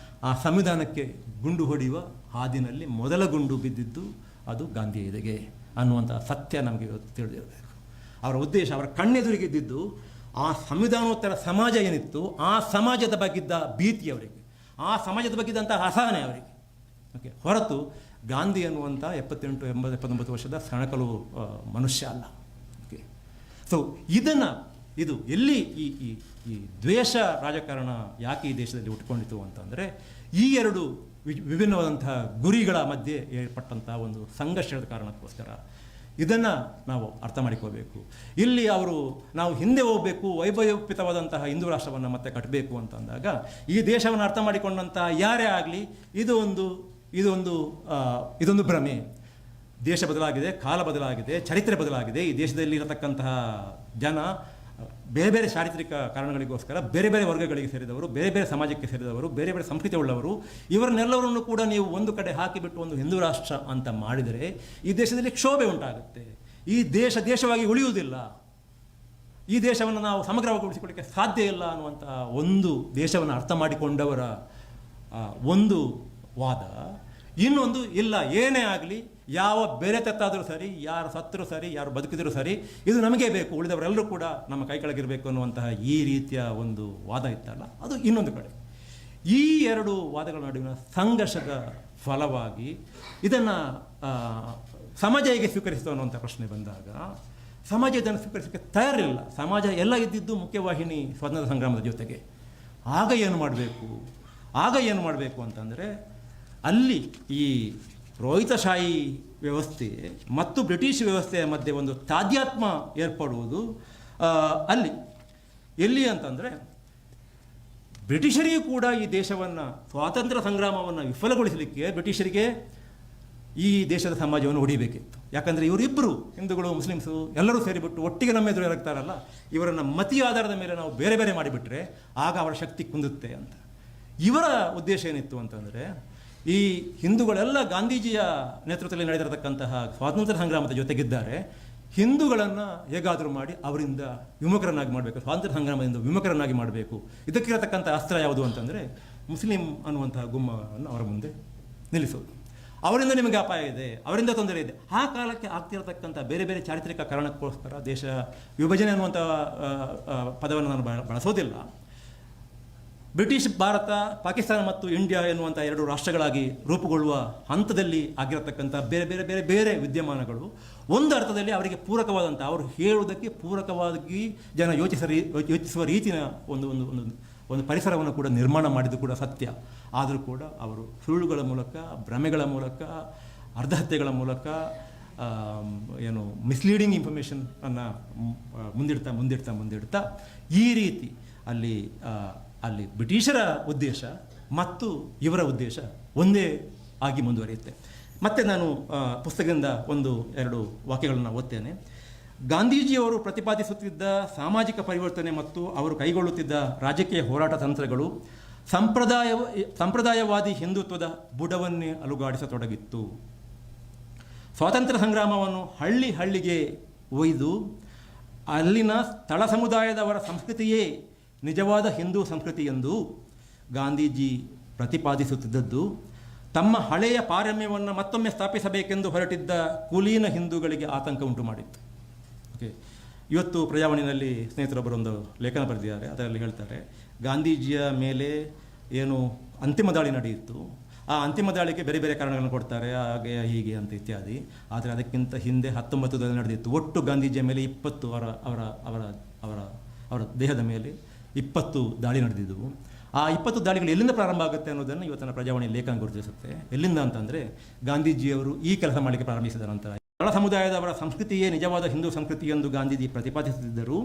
Speaker 1: ಆ ಸಂವಿಧಾನಕ್ಕೆ ಗುಂಡು ಹೊಡೆಯುವ ಹಾದಿನಲ್ಲಿ ಮೊದಲ ಗುಂಡು ಬಿದ್ದಿದ್ದು ಅದು ಗಾಂಧಿ ಎದೆಗೆ ಅನ್ನುವಂಥ ಸತ್ಯ ನಮಗೆ ಇವತ್ತು ತಿಳಿದಿರಬೇಕು. ಅವರ ಉದ್ದೇಶ, ಅವರ ಕಣ್ಣೆದುರಿಗಿದ್ದಿದ್ದು ಆ ಸಂವಿಧಾನೋತ್ತರ ಸಮಾಜ ಏನಿತ್ತು, ಆ ಸಮಾಜದ ಬಗ್ಗಿದ್ದ ಭೀತಿ ಅವರಿಗೆ, ಆ ಸಮಾಜದ ಬಗ್ಗಿದ್ದಂಥ ಅಸಹನೆ ಅವರಿಗೆ. ಓಕೆ, ಹೊರತು ಗಾಂಧಿ ಅನ್ನುವಂಥ 78, 80, 79 ವರ್ಷದ ಸಣಕಲು ಮನುಷ್ಯ ಅಲ್ಲ. ಓಕೆ, ಸೊ ಇದು ಎಲ್ಲಿ ಈ ದ್ವೇಷ ರಾಜಕಾರಣ ಯಾಕೆ ಈ ದೇಶದಲ್ಲಿ ಹುಟ್ಕೊಂಡಿತು ಅಂತಂದರೆ, ಈ ಎರಡು ವಿಭಿನ್ನವಾದಂತಹ ಗುರಿಗಳ ಮಧ್ಯೆ ಏರ್ಪಟ್ಟಂಥ ಒಂದು ಸಂಘರ್ಷದ ಕಾರಣಕ್ಕೋಸ್ಕರ. ಇದನ್ನು ನಾವು ಅರ್ಥ ಮಾಡಿಕೋಬೇಕು. ಇಲ್ಲಿ ನಾವು ಹಿಂದೆ ಹೋಗಬೇಕು, ವೈಭವೋಪೇತವಾದಂತಹ ಹಿಂದೂ ರಾಷ್ಟ್ರವನ್ನು ಮತ್ತೆ ಕಟ್ಟಬೇಕು ಅಂತಂದಾಗ ಈ ದೇಶವನ್ನು ಅರ್ಥ ಮಾಡಿಕೊಂಡಂಥ ಯಾರೇ ಆಗಲಿ ಇದೊಂದು ಭ್ರಮೆ. ದೇಶ ಬದಲಾಗಿದೆ, ಕಾಲ ಬದಲಾಗಿದೆ, ಚರಿತ್ರೆ ಬದಲಾಗಿದೆ. ಈ ದೇಶದಲ್ಲಿ ಇರತಕ್ಕಂತಹ ಜನ ಬೇರೆ ಬೇರೆ ಚಾರಿತ್ರಿಕ ಕಾರಣಗಳಿಗೋಸ್ಕರ ಬೇರೆ ಬೇರೆ ವರ್ಗಗಳಿಗೆ ಸೇರಿದವರು, ಬೇರೆ ಬೇರೆ ಸಮಾಜಕ್ಕೆ ಸೇರಿದವರು, ಬೇರೆ ಬೇರೆ ಸಂಸ್ಕೃತಿ ಉಳ್ಳವರು. ಇವರನ್ನೆಲ್ಲವರನ್ನು ಕೂಡ ನೀವು ಒಂದು ಕಡೆ ಹಾಕಿಬಿಟ್ಟು ಒಂದು ಹಿಂದೂ ರಾಷ್ಟ್ರ ಅಂತ ಮಾಡಿದರೆ ಈ ದೇಶದಲ್ಲಿ ಕ್ಷೋಭೆ ಉಂಟಾಗುತ್ತೆ. ಈ ದೇಶವಾಗಿ ಉಳಿಯುವುದಿಲ್ಲ. ಈ ದೇಶವನ್ನು ನಾವು ಸಮಗ್ರವಾಗಿಗೊಳಿಸಿಕೊಳ್ಳಿಕ್ಕೆ ಸಾಧ್ಯ ಇಲ್ಲ ಅನ್ನುವಂಥ ಒಂದು ದೇಶವನ್ನು ಅರ್ಥ ಮಾಡಿಕೊಂಡವರ ಒಂದು ವಾದ. ಇನ್ನೊಂದು, ಇಲ್ಲ, ಏನೇ ಆಗಲಿ, ಯಾವ ಬೇರೆ ತೆತ್ತಾದರೂ ಸರಿ, ಯಾರು ಸತ್ತರೂ ಸರಿ, ಯಾರು ಬದುಕಿದರೂ ಸರಿ, ಇದು ನಮಗೇ ಬೇಕು, ಉಳಿದವರೆಲ್ಲರೂ ಕೂಡ ನಮ್ಮ ಕೈ ಕೆಳಗಿರಬೇಕು ಅನ್ನುವಂತಹ ಈ ರೀತಿಯ ಒಂದು ವಾದ ಇತ್ತಲ್ಲ, ಅದು ಇನ್ನೊಂದು ಕಡೆ. ಈ ಎರಡು ವಾದಗಳ ನಡುವಿನ ಸಂಘರ್ಷದ ಫಲವಾಗಿ ಇದನ್ನು ಸಮಾಜ ಹೇಗೆ ಸ್ವೀಕರಿಸಿತು ಅನ್ನುವಂಥ ಪ್ರಶ್ನೆ ಬಂದಾಗ ಸಮಾಜ ಇದನ್ನು ಸ್ವೀಕರಿಸೋಕ್ಕೆ ತಯಾರಿಲ್ಲ. ಸಮಾಜ ಎಲ್ಲ ಇದ್ದಿದ್ದು ಮುಖ್ಯವಾಹಿನಿ ಸ್ವಾತಂತ್ರ್ಯ ಸಂಗ್ರಾಮದ ಜೊತೆಗೆ. ಆಗ ಏನು ಮಾಡಬೇಕು ಅಂತಂದರೆ, ಅಲ್ಲಿ ಈ ರೋಹಿತಶಾಹಿ ವ್ಯವಸ್ಥೆ ಮತ್ತು ಬ್ರಿಟಿಷ್ ವ್ಯವಸ್ಥೆಯ ಮಧ್ಯೆ ಒಂದು ತಾದಾತ್ಮ್ಯ ಏರ್ಪಡುವುದು ಎಲ್ಲಿ ಅಂತಂದರೆ, ಬ್ರಿಟಿಷರಿಗೂ ಕೂಡ ಈ ದೇಶವನ್ನು, ಸ್ವಾತಂತ್ರ್ಯ ಸಂಗ್ರಾಮವನ್ನು ವಿಫಲಗೊಳಿಸಲಿಕ್ಕೆ ಬ್ರಿಟಿಷರಿಗೆ ಈ ದೇಶದ ಸಮಾಜವನ್ನು ಹೊಡಿಬೇಕಿತ್ತು. ಯಾಕಂದರೆ ಇವರಿಬ್ಬರು, ಹಿಂದೂಗಳು ಮುಸ್ಲಿಮ್ಸು ಎಲ್ಲರೂ ಸೇರಿಬಿಟ್ಟು ಒಟ್ಟಿಗೆ ನಮ್ಮ ಎದುರು ಇರಕ್ತಾರಲ್ಲ, ಇವರನ್ನು ಮತೀಯ ಆಧಾರದ ಮೇಲೆ ನಾವು ಬೇರೆ ಬೇರೆ ಮಾಡಿಬಿಟ್ರೆ ಆಗ ಅವರ ಶಕ್ತಿ ಕುಂದುತ್ತೆ ಅಂತ. ಇವರ ಉದ್ದೇಶ ಏನಿತ್ತು ಅಂತಂದರೆ, ಈ ಹಿಂದೂಗಳೆಲ್ಲ ಗಾಂಧೀಜಿಯ ನೇತೃತ್ವದಲ್ಲಿ ನಡೆದಿರತಕ್ಕಂತಹ ಸ್ವಾತಂತ್ರ್ಯ ಸಂಗ್ರಾಮದ ಜೊತೆಗಿದ್ದಾರೆ, ಹಿಂದೂಗಳನ್ನು ಹೇಗಾದರೂ ಮಾಡಿ ಅವರಿಂದ ವಿಮುಖರನ್ನಾಗಿ ಮಾಡಬೇಕು, ಸ್ವಾತಂತ್ರ್ಯ ಸಂಗ್ರಾಮದಿಂದ ವಿಮುಖರನ್ನಾಗಿ ಮಾಡಬೇಕು. ಇದಕ್ಕಿರತಕ್ಕಂಥ ಅಸ್ತ್ರ ಯಾವುದು ಅಂತಂದರೆ ಮುಸ್ಲಿಂ ಅನ್ನುವಂತಹ ಗುಮ್ಮವನ್ನು ಅವರ ಮುಂದೆ ನಿಲ್ಲಿಸೋದು. ಅವರಿಂದ ನಿಮಗೆ ಅಪಾಯ ಇದೆ, ಅವರಿಂದ ತೊಂದರೆ ಇದೆ. ಆ ಕಾಲಕ್ಕೆ ಆಗ್ತಿರತಕ್ಕಂಥ ಬೇರೆ ಬೇರೆ ಚಾರಿತ್ರಿಕ ಕಾರಣಕ್ಕೋಸ್ಕರ ದೇಶ ವಿಭಜನೆ ಅನ್ನುವಂಥ ಪದವನ್ನು ನಾನು ಬಳಸೋದಿಲ್ಲ. ಬ್ರಿಟಿಷ್ ಭಾರತ, ಪಾಕಿಸ್ತಾನ ಮತ್ತು ಇಂಡಿಯಾ ಎನ್ನುವಂಥ ಎರಡು ರಾಷ್ಟ್ರಗಳಾಗಿ ರೂಪುಗೊಳ್ಳುವ ಹಂತದಲ್ಲಿ ಆಗಿರತಕ್ಕಂಥ ಬೇರೆ ಬೇರೆ ಬೇರೆ ಬೇರೆ ವಿದ್ಯಮಾನಗಳು ಒಂದು ಅರ್ಥದಲ್ಲಿ ಅವರಿಗೆ ಪೂರಕವಾದಂಥ, ಅವರು ಹೇಳುವುದಕ್ಕೆ ಪೂರಕವಾಗಿ ಜನ ಯೋಚಿಸುವ ರೀತಿಯ ಒಂದು ಪರಿಸರವನ್ನು ಕೂಡ ನಿರ್ಮಾಣ ಮಾಡಿದ್ದು ಕೂಡ ಸತ್ಯ. ಆದರೂ ಕೂಡ ಅವರು ಸುಳ್ಳುಗಳ ಮೂಲಕ, ಭ್ರಮೆಗಳ ಮೂಲಕ, ಅರ್ಧಹತ್ಯೆಗಳ ಮೂಲಕ, ಮಿಸ್ಲೀಡಿಂಗ್ ಇನ್ಫಾರ್ಮೇಷನ್ ಅನ್ನು ಮುಂದಿಡ್ತಾ ಈ ರೀತಿ ಅಲ್ಲಿ ಬ್ರಿಟಿಷರ ಉದ್ದೇಶ ಮತ್ತು ಇವರ ಉದ್ದೇಶ ಒಂದೇ ಆಗಿ ಮುಂದುವರಿಯುತ್ತೆ. ಮತ್ತೆ ನಾನು ಪುಸ್ತಕದಿಂದ 1-2 ವಾಕ್ಯಗಳನ್ನು ಓದ್ತೇನೆ. ಗಾಂಧೀಜಿಯವರು ಪ್ರತಿಪಾದಿಸುತ್ತಿದ್ದ ಸಾಮಾಜಿಕ ಪರಿವರ್ತನೆ ಮತ್ತು ಅವರು ಕೈಗೊಳ್ಳುತ್ತಿದ್ದ ರಾಜಕೀಯ ಹೋರಾಟ ತಂತ್ರಗಳು ಸಂಪ್ರದಾಯವಾದಿ ಹಿಂದುತ್ವದ ಬುಡವನ್ನೇ ಅಲುಗಾಡಿಸತೊಡಗಿತ್ತು. ಸ್ವಾತಂತ್ರ್ಯ ಸಂಗ್ರಾಮವನ್ನು ಹಳ್ಳಿಗೆ ಒಯ್ದು ಅಲ್ಲಿನ ಸ್ಥಳ ಸಮುದಾಯದವರ ಸಂಸ್ಕೃತಿಯೇ ನಿಜವಾದ ಹಿಂದೂ ಸಂಸ್ಕೃತಿ ಎಂದು ಗಾಂಧೀಜಿ ಪ್ರತಿಪಾದಿಸುತ್ತಿದ್ದದ್ದು ತಮ್ಮ ಹಳೆಯ ಪಾರಮ್ಯವನ್ನು ಮತ್ತೊಮ್ಮೆ ಸ್ಥಾಪಿಸಬೇಕೆಂದು ಹೊರಟಿದ್ದ ಕುಲೀನ ಹಿಂದೂಗಳಿಗೆ ಆತಂಕ ಉಂಟು ಮಾಡಿತ್ತು. ಓಕೆ, ಇವತ್ತು ಪ್ರಜಾವಾಣಿಯಲ್ಲಿ ಸ್ನೇಹಿತರೊಬ್ಬರೊಂದು ಲೇಖನ ಬರೆದಿದ್ದಾರೆ. ಅದರಲ್ಲಿ ಹೇಳ್ತಾರೆ, ಗಾಂಧೀಜಿಯ ಮೇಲೆ ಏನು ಅಂತಿಮ ದಾಳಿ ನಡೆಯಿತು, ಆ ಅಂತಿಮ ದಾಳಿಗೆ ಬೇರೆ ಬೇರೆ ಕಾರಣಗಳನ್ನು ಕೊಡ್ತಾರೆ, ಹಾಗೆ ಹೀಗೆ ಅಂತ ಇತ್ಯಾದಿ. ಆದರೆ ಅದಕ್ಕಿಂತ ಹಿಂದೆ 19ರಲ್ಲಿ ನಡೆದಿತ್ತು. ಒಟ್ಟು ಗಾಂಧೀಜಿಯ ಮೇಲೆ 20 ಅವರ ಅವರ ಅವರ ಅವರ ಅವರ ದೇಹದ ಮೇಲೆ 20 ದಾಳಿ ನಡೆದಿದ್ದವು. ಆ 20 ದಾಳಿಗಳು ಎಲ್ಲಿಂದ ಪ್ರಾರಂಭ ಆಗುತ್ತೆ ಅನ್ನೋದನ್ನು ಇವತ್ತಿನ ಪ್ರಜಾವಾಣಿ ಲೇಖನ ಗುರುತಿಸುತ್ತೆ. ಎಲ್ಲಿಂದ ಅಂತಂದರೆ, ಗಾಂಧೀಜಿಯವರು ಈ ಕೆಲಸ ಮಾಡಲಿಕ್ಕೆ ಪ್ರಾರಂಭಿಸಿದ ನಂತರ ಒಳ ಸಮುದಾಯದವರ ಸಂಸ್ಕೃತಿಯೇ ನಿಜವಾದ ಹಿಂದೂ ಸಂಸ್ಕೃತಿ ಎಂದು ಗಾಂಧೀಜಿ ಪ್ರತಿಪಾದಿಸುತ್ತಿದ್ದರು.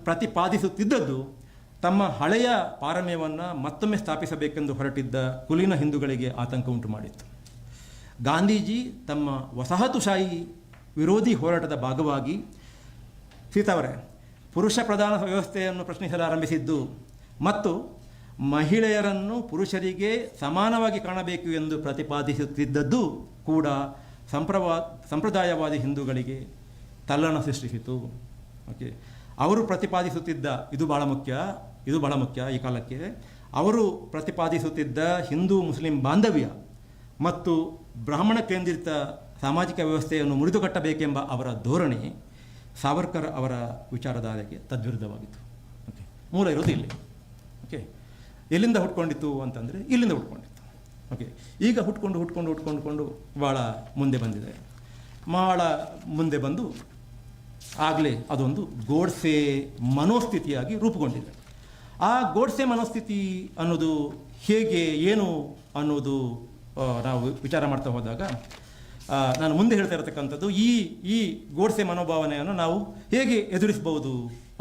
Speaker 1: ಪ್ರತಿಪಾದಿಸುತ್ತಿದ್ದದ್ದು ತಮ್ಮ ಹಳೆಯ ಪಾರಮ್ಯವನ್ನು ಮತ್ತೊಮ್ಮೆ ಸ್ಥಾಪಿಸಬೇಕೆಂದು ಹೊರಟಿದ್ದ ಕುಲೀನ ಹಿಂದೂಗಳಿಗೆ ಆತಂಕ ಉಂಟು ಮಾಡಿತ್ತು. ಗಾಂಧೀಜಿ ತಮ್ಮ ವಸಾಹತುಶಾಹಿ ವಿರೋಧಿ ಹೋರಾಟದ ಭಾಗವಾಗಿ ಸೀತಾವರೇ ಪುರುಷ ಪ್ರಧಾನ ವ್ಯವಸ್ಥೆಯನ್ನು ಪ್ರಶ್ನಿಸಲಾರಂಭಿಸಿದ್ದು ಮತ್ತು ಮಹಿಳೆಯರನ್ನು ಪುರುಷರಿಗೆ ಸಮಾನವಾಗಿ ಕಾಣಬೇಕು ಎಂದು ಪ್ರತಿಪಾದಿಸುತ್ತಿದ್ದದ್ದು ಕೂಡ ಸಂಪ್ರದಾಯವಾದಿ ಹಿಂದೂಗಳಿಗೆ ತಲ್ಲಣ ಸೃಷ್ಟಿಸಿತು. ಓಕೆ, ಅವರು ಪ್ರತಿಪಾದಿಸುತ್ತಿದ್ದ ಇದು ಬಹಳ ಮುಖ್ಯ ಈ ಕಾಲಕ್ಕೆ. ಅವರು ಪ್ರತಿಪಾದಿಸುತ್ತಿದ್ದ ಹಿಂದೂ ಮುಸ್ಲಿಂ ಬಾಂಧವ್ಯ ಮತ್ತು ಬ್ರಾಹ್ಮಣ ಕೇಂದ್ರಿತ ಸಾಮಾಜಿಕ ವ್ಯವಸ್ಥೆಯನ್ನು ಮುರಿದುಕಟ್ಟಬೇಕೆಂಬ ಅವರ ಧೋರಣೆ ಸಾವರ್ಕರ್ ಅವರ ವಿಚಾರಧಾರೆಗೆ ತದ್ವಿರುದ್ಧವಾಗಿತ್ತು. ಓಕೆ, ಮೂಲ ಇರೋದು ಇಲ್ಲಿ. ಓಕೆ, ಎಲ್ಲಿಂದ ಹುಟ್ಕೊಂಡಿತ್ತು ಅಂತಂದರೆ ಇಲ್ಲಿಂದ ಹುಟ್ಕೊಂಡಿತ್ತು. ಓಕೆ, ಈಗ ಹುಟ್ಕೊಂಡು ಭಾಳ ಮುಂದೆ ಬಂದಿದೆ. ಭಾಳ ಮುಂದೆ ಬಂದು ಆಗಲೇ ಅದೊಂದು ಗೋಡ್ಸೆ ಮನೋಸ್ಥಿತಿಯಾಗಿ ರೂಪುಗೊಂಡಿದೆ. ಆ ಗೋಡ್ಸೆ ಮನೋಸ್ಥಿತಿ ಅನ್ನೋದು ಹೇಗೆ, ಏನು ಅನ್ನೋದು ನಾವು ವಿಚಾರ ಮಾಡ್ತಾ ಹೋದಾಗ ನಾನು ಮುಂದೆ ಹೇಳ್ತಾ ಇರತಕ್ಕಂಥದ್ದು ಈ ಗೋಡ್ಸೆ ಮನೋಭಾವನೆಯನ್ನು ನಾವು ಹೇಗೆ ಎದುರಿಸಬಹುದು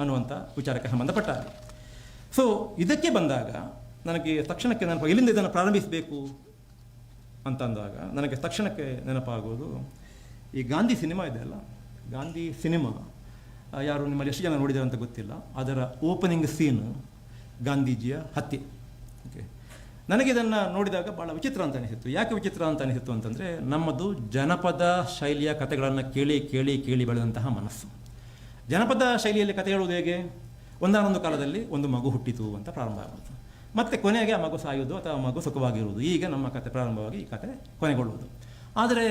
Speaker 1: ಅನ್ನುವಂಥ ವಿಚಾರಕ್ಕೆ ಸಂಬಂಧಪಟ್ಟ. ಸೊ ಇದಕ್ಕೆ ಬಂದಾಗ ನನಗೆ ತಕ್ಷಣಕ್ಕೆ ಎಲ್ಲಿಂದ ಇದನ್ನು ಪ್ರಾರಂಭಿಸಬೇಕು ಅಂತಂದಾಗ ನನಗೆ ತಕ್ಷಣಕ್ಕೆ ನೆನಪಾಗೋದು ಈ ಗಾಂಧಿ ಸಿನಿಮಾ ಇದೆಯಲ್ಲ. ಗಾಂಧಿ ಸಿನಿಮಾ ಯಾರು ನಿಮ್ಮಲ್ಲಿ ಎಷ್ಟು ಜನ ನೋಡಿದ್ದಾರೆ ಅಂತ ಗೊತ್ತಿಲ್ಲ. ಅದರ ಓಪನಿಂಗ್ ಸೀನ್ ಗಾಂಧೀಜಿಯ ಹತ್ಯೆ. ಓಕೆ, ನನಗಿದನ್ನು ನೋಡಿದಾಗ ಭಾಳ ವಿಚಿತ್ರ ಅಂತ ಅನಿಸಿತ್ತು. ಯಾಕೆ ವಿಚಿತ್ರ ಅಂತ ಅನಿಸಿತ್ತು ಅಂತಂದರೆ, ನಮ್ಮದು ಜನಪದ ಶೈಲಿಯ ಕಥೆಗಳನ್ನು ಕೇಳಿ ಕೇಳಿ ಕೇಳಿ ಬೆಳೆದಂತಹ ಮನಸ್ಸು. ಜನಪದ ಶೈಲಿಯಲ್ಲಿ ಕಥೆ ಹೇಳುವುದು ಹೇಗೆ? ಒಂದಾನೊಂದು ಕಾಲದಲ್ಲಿ ಒಂದು ಮಗು ಹುಟ್ಟಿತು ಅಂತ ಪ್ರಾರಂಭ ಆಗೋದು, ಮತ್ತು ಕೊನೆಗೆ ಆ ಮಗು ಸಾಯೋದು ಅಥವಾ ಆ ಮಗು ಸುಖವಾಗಿರುವುದು. ಈಗ ನಮ್ಮ ಕಥೆ ಪ್ರಾರಂಭವಾಗಿ ಈ ಕಥೆ ಕೊನೆಗೊಳ್ಳುವುದು. ಆದರೆ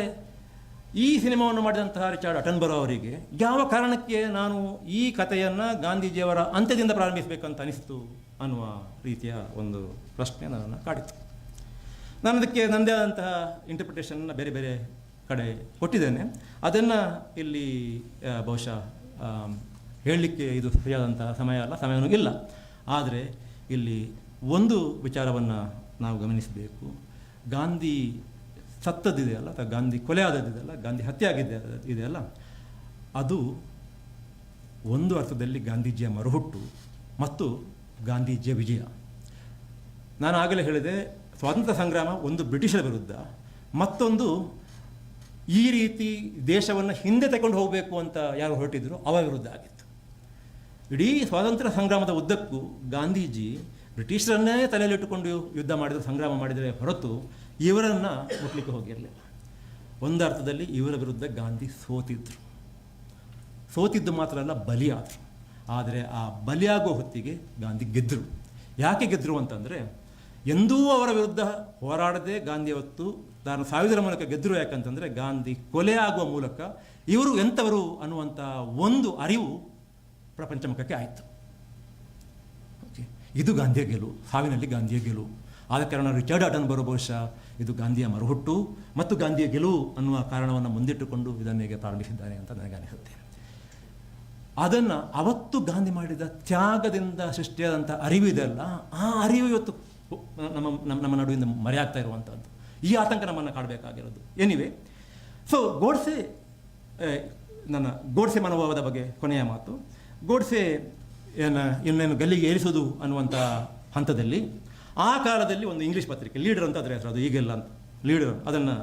Speaker 1: ಈ ಸಿನಿಮಾವನ್ನು ಮಾಡಿದಂತಹ ರಿಚರ್ಡ್ ಅಟನ್ಬರೋ ಅವರಿಗೆ ಯಾವ ಕಾರಣಕ್ಕೆ ನಾನು ಈ ಕಥೆಯನ್ನು ಗಾಂಧೀಜಿಯವರ ಅಂತ್ಯದಿಂದ ಪ್ರಾರಂಭಿಸಬೇಕಂತ ಅನಿಸ್ತು ಅನ್ನುವ ರೀತಿಯ ಒಂದು ಪ್ರಶ್ನೆ ನನ್ನನ್ನು ಕಾಡಿತು. ನಾನು ಅದಕ್ಕೆ ನನ್ನದೇ ಆದಂತಹ ಇಂಟರ್ಪ್ರಿಟೇಷನ್ನ ಬೇರೆ ಬೇರೆ ಕಡೆ ಕೊಟ್ಟಿದ್ದೇನೆ. ಅದನ್ನು ಇಲ್ಲಿ ಬಹುಶಃ ಹೇಳಲಿಕ್ಕೆ ಇದು ಸರಿಯಾದಂತಹ ಸಮಯವೂ ಇಲ್ಲ. ಆದರೆ ಇಲ್ಲಿ ಒಂದು ವಿಚಾರವನ್ನು ನಾವು ಗಮನಿಸಬೇಕು. ಗಾಂಧಿ ಸತ್ತದ್ದಿದೆಯಲ್ಲ, ಅಥವಾ ಗಾಂಧಿ ಕೊಲೆ ಆದದ್ದಿದೆಯಲ್ಲ, ಗಾಂಧಿ ಹತ್ಯೆ ಇದೆಯಲ್ಲ, ಅದು ಒಂದು ಅರ್ಥದಲ್ಲಿ ಗಾಂಧೀಜಿಯ ಮರುಹುಟ್ಟು ಮತ್ತು ಗಾಂಧೀಜಿಯ ವಿಜಯ. ನಾನು ಆಗಲೇ ಹೇಳಿದೆ, ಸ್ವಾತಂತ್ರ್ಯ ಸಂಗ್ರಾಮ ಒಂದು ಬ್ರಿಟಿಷರ ವಿರುದ್ಧ, ಮತ್ತೊಂದು ಈ ರೀತಿ ದೇಶವನ್ನು ಹಿಂದೆ ತಗೊಂಡು ಹೋಗಬೇಕು ಅಂತ ಯಾರು ಹೊರಟಿದ್ರು ಅವರ ವಿರುದ್ಧ ಆಗಿತ್ತು. ಇಡೀ ಸ್ವಾತಂತ್ರ್ಯ ಸಂಗ್ರಾಮದ ಉದ್ದಕ್ಕೂ ಗಾಂಧೀಜಿ ಬ್ರಿಟಿಷರನ್ನೇ ತಲೆಯಲ್ಲಿಟ್ಟುಕೊಂಡು ಯುದ್ಧ ಮಾಡಿದರೆ, ಸಂಗ್ರಾಮ ಮಾಡಿದರೆ ಹೊರತು ಇವರನ್ನು ಮುಟ್ಲಿಕ್ಕೆ ಹೋಗಿರಲಿಲ್ಲ. ಒಂದರ್ಥದಲ್ಲಿ ಇವರ ವಿರುದ್ಧ ಗಾಂಧಿ ಸೋತಿದ್ದು ಮಾತ್ರ ಅಲ್ಲ, ಬಲಿಯಾದರು. ಆದರೆ ಆ ಬಲಿಯಾಗೋ ಹೊತ್ತಿಗೆ ಗಾಂಧಿ ಗೆದ್ದರು. ಯಾಕೆ ಗೆದ್ದರು ಅಂತಂದರೆ, ಎಂದೂ ಅವರ ವಿರುದ್ಧ ಹೋರಾಡದೆ ಗಾಂಧಿ ಅವತ್ತು ತಾನು ಸಾಯುವುದರ ಮೂಲಕ ಗೆದ್ದರು. ಯಾಕಂತಂದರೆ ಗಾಂಧಿ ಕೊಲೆ ಆಗುವ ಮೂಲಕ ಇವರು ಎಂಥವರು ಅನ್ನುವಂಥ ಒಂದು ಅರಿವು ಪ್ರಪಂಚಮುಖಕ್ಕೆ ಆಯಿತು. ಓಕೆ, ಇದು ಗಾಂಧಿಯ ಗೆಲುವು, ಸಾವಿನಲ್ಲಿ ಗಾಂಧಿಯ ಗೆಲುವು. ಆದ ಕಾರಣ ರಿಚರ್ಡ್ ಅಟನ್ಬರೋ ಬಹುಶಃ ಇದು ಗಾಂಧಿಯ ಮರುಹುಟ್ಟು ಮತ್ತು ಗಾಂಧಿಯ ಗೆಲುವು ಅನ್ನುವ ಕಾರಣವನ್ನು ಮುಂದಿಟ್ಟುಕೊಂಡು ಇದನ್ನು ಹೇಗೆ ಪ್ರಾರಂಭಿಸಿದ್ದಾನೆ ಅಂತ ನನಗೆ ಅನಿಸುತ್ತೆ. ಅದನ್ನು ಅವತ್ತು ಗಾಂಧಿ ಮಾಡಿದ ತ್ಯಾಗದಿಂದ ಸೃಷ್ಟಿಯಾದಂಥ ಅರಿವಿದೆಯಲ್ಲ, ಆ ಅರಿವು ಇವತ್ತು ನಮ್ಮ ನಡುವಿಂದ ಮರೆಯಾಗ್ತಾ ಇರುವಂಥದ್ದು. ಈ ಆತಂಕ ನಮ್ಮನ್ನು ಕಾಡಬೇಕಾಗಿರೋದು. ಎನಿವೆ, ಸೊ ನನ್ನ ಗೋಡ್ಸೆ ಮನೋಭಾವದ ಬಗ್ಗೆ ಕೊನೆಯ ಮಾತು. ಗೋಡ್ಸೆ ಇನ್ನೇನು ಗಲ್ಲಿಗೆ ಏರಿಸೋದು ಅನ್ನುವಂಥ ಹಂತದಲ್ಲಿ ಆ ಕಾಲದಲ್ಲಿ ಒಂದು ಇಂಗ್ಲೀಷ್ ಪತ್ರಿಕೆ, ಲೀಡರ್ ಅಂತ ಅದರ ಹೆಸರು, ಅದು ಈಗೆಲ್ಲ ಅಂತ ಲೀಡರ್, ಅದನ್ನು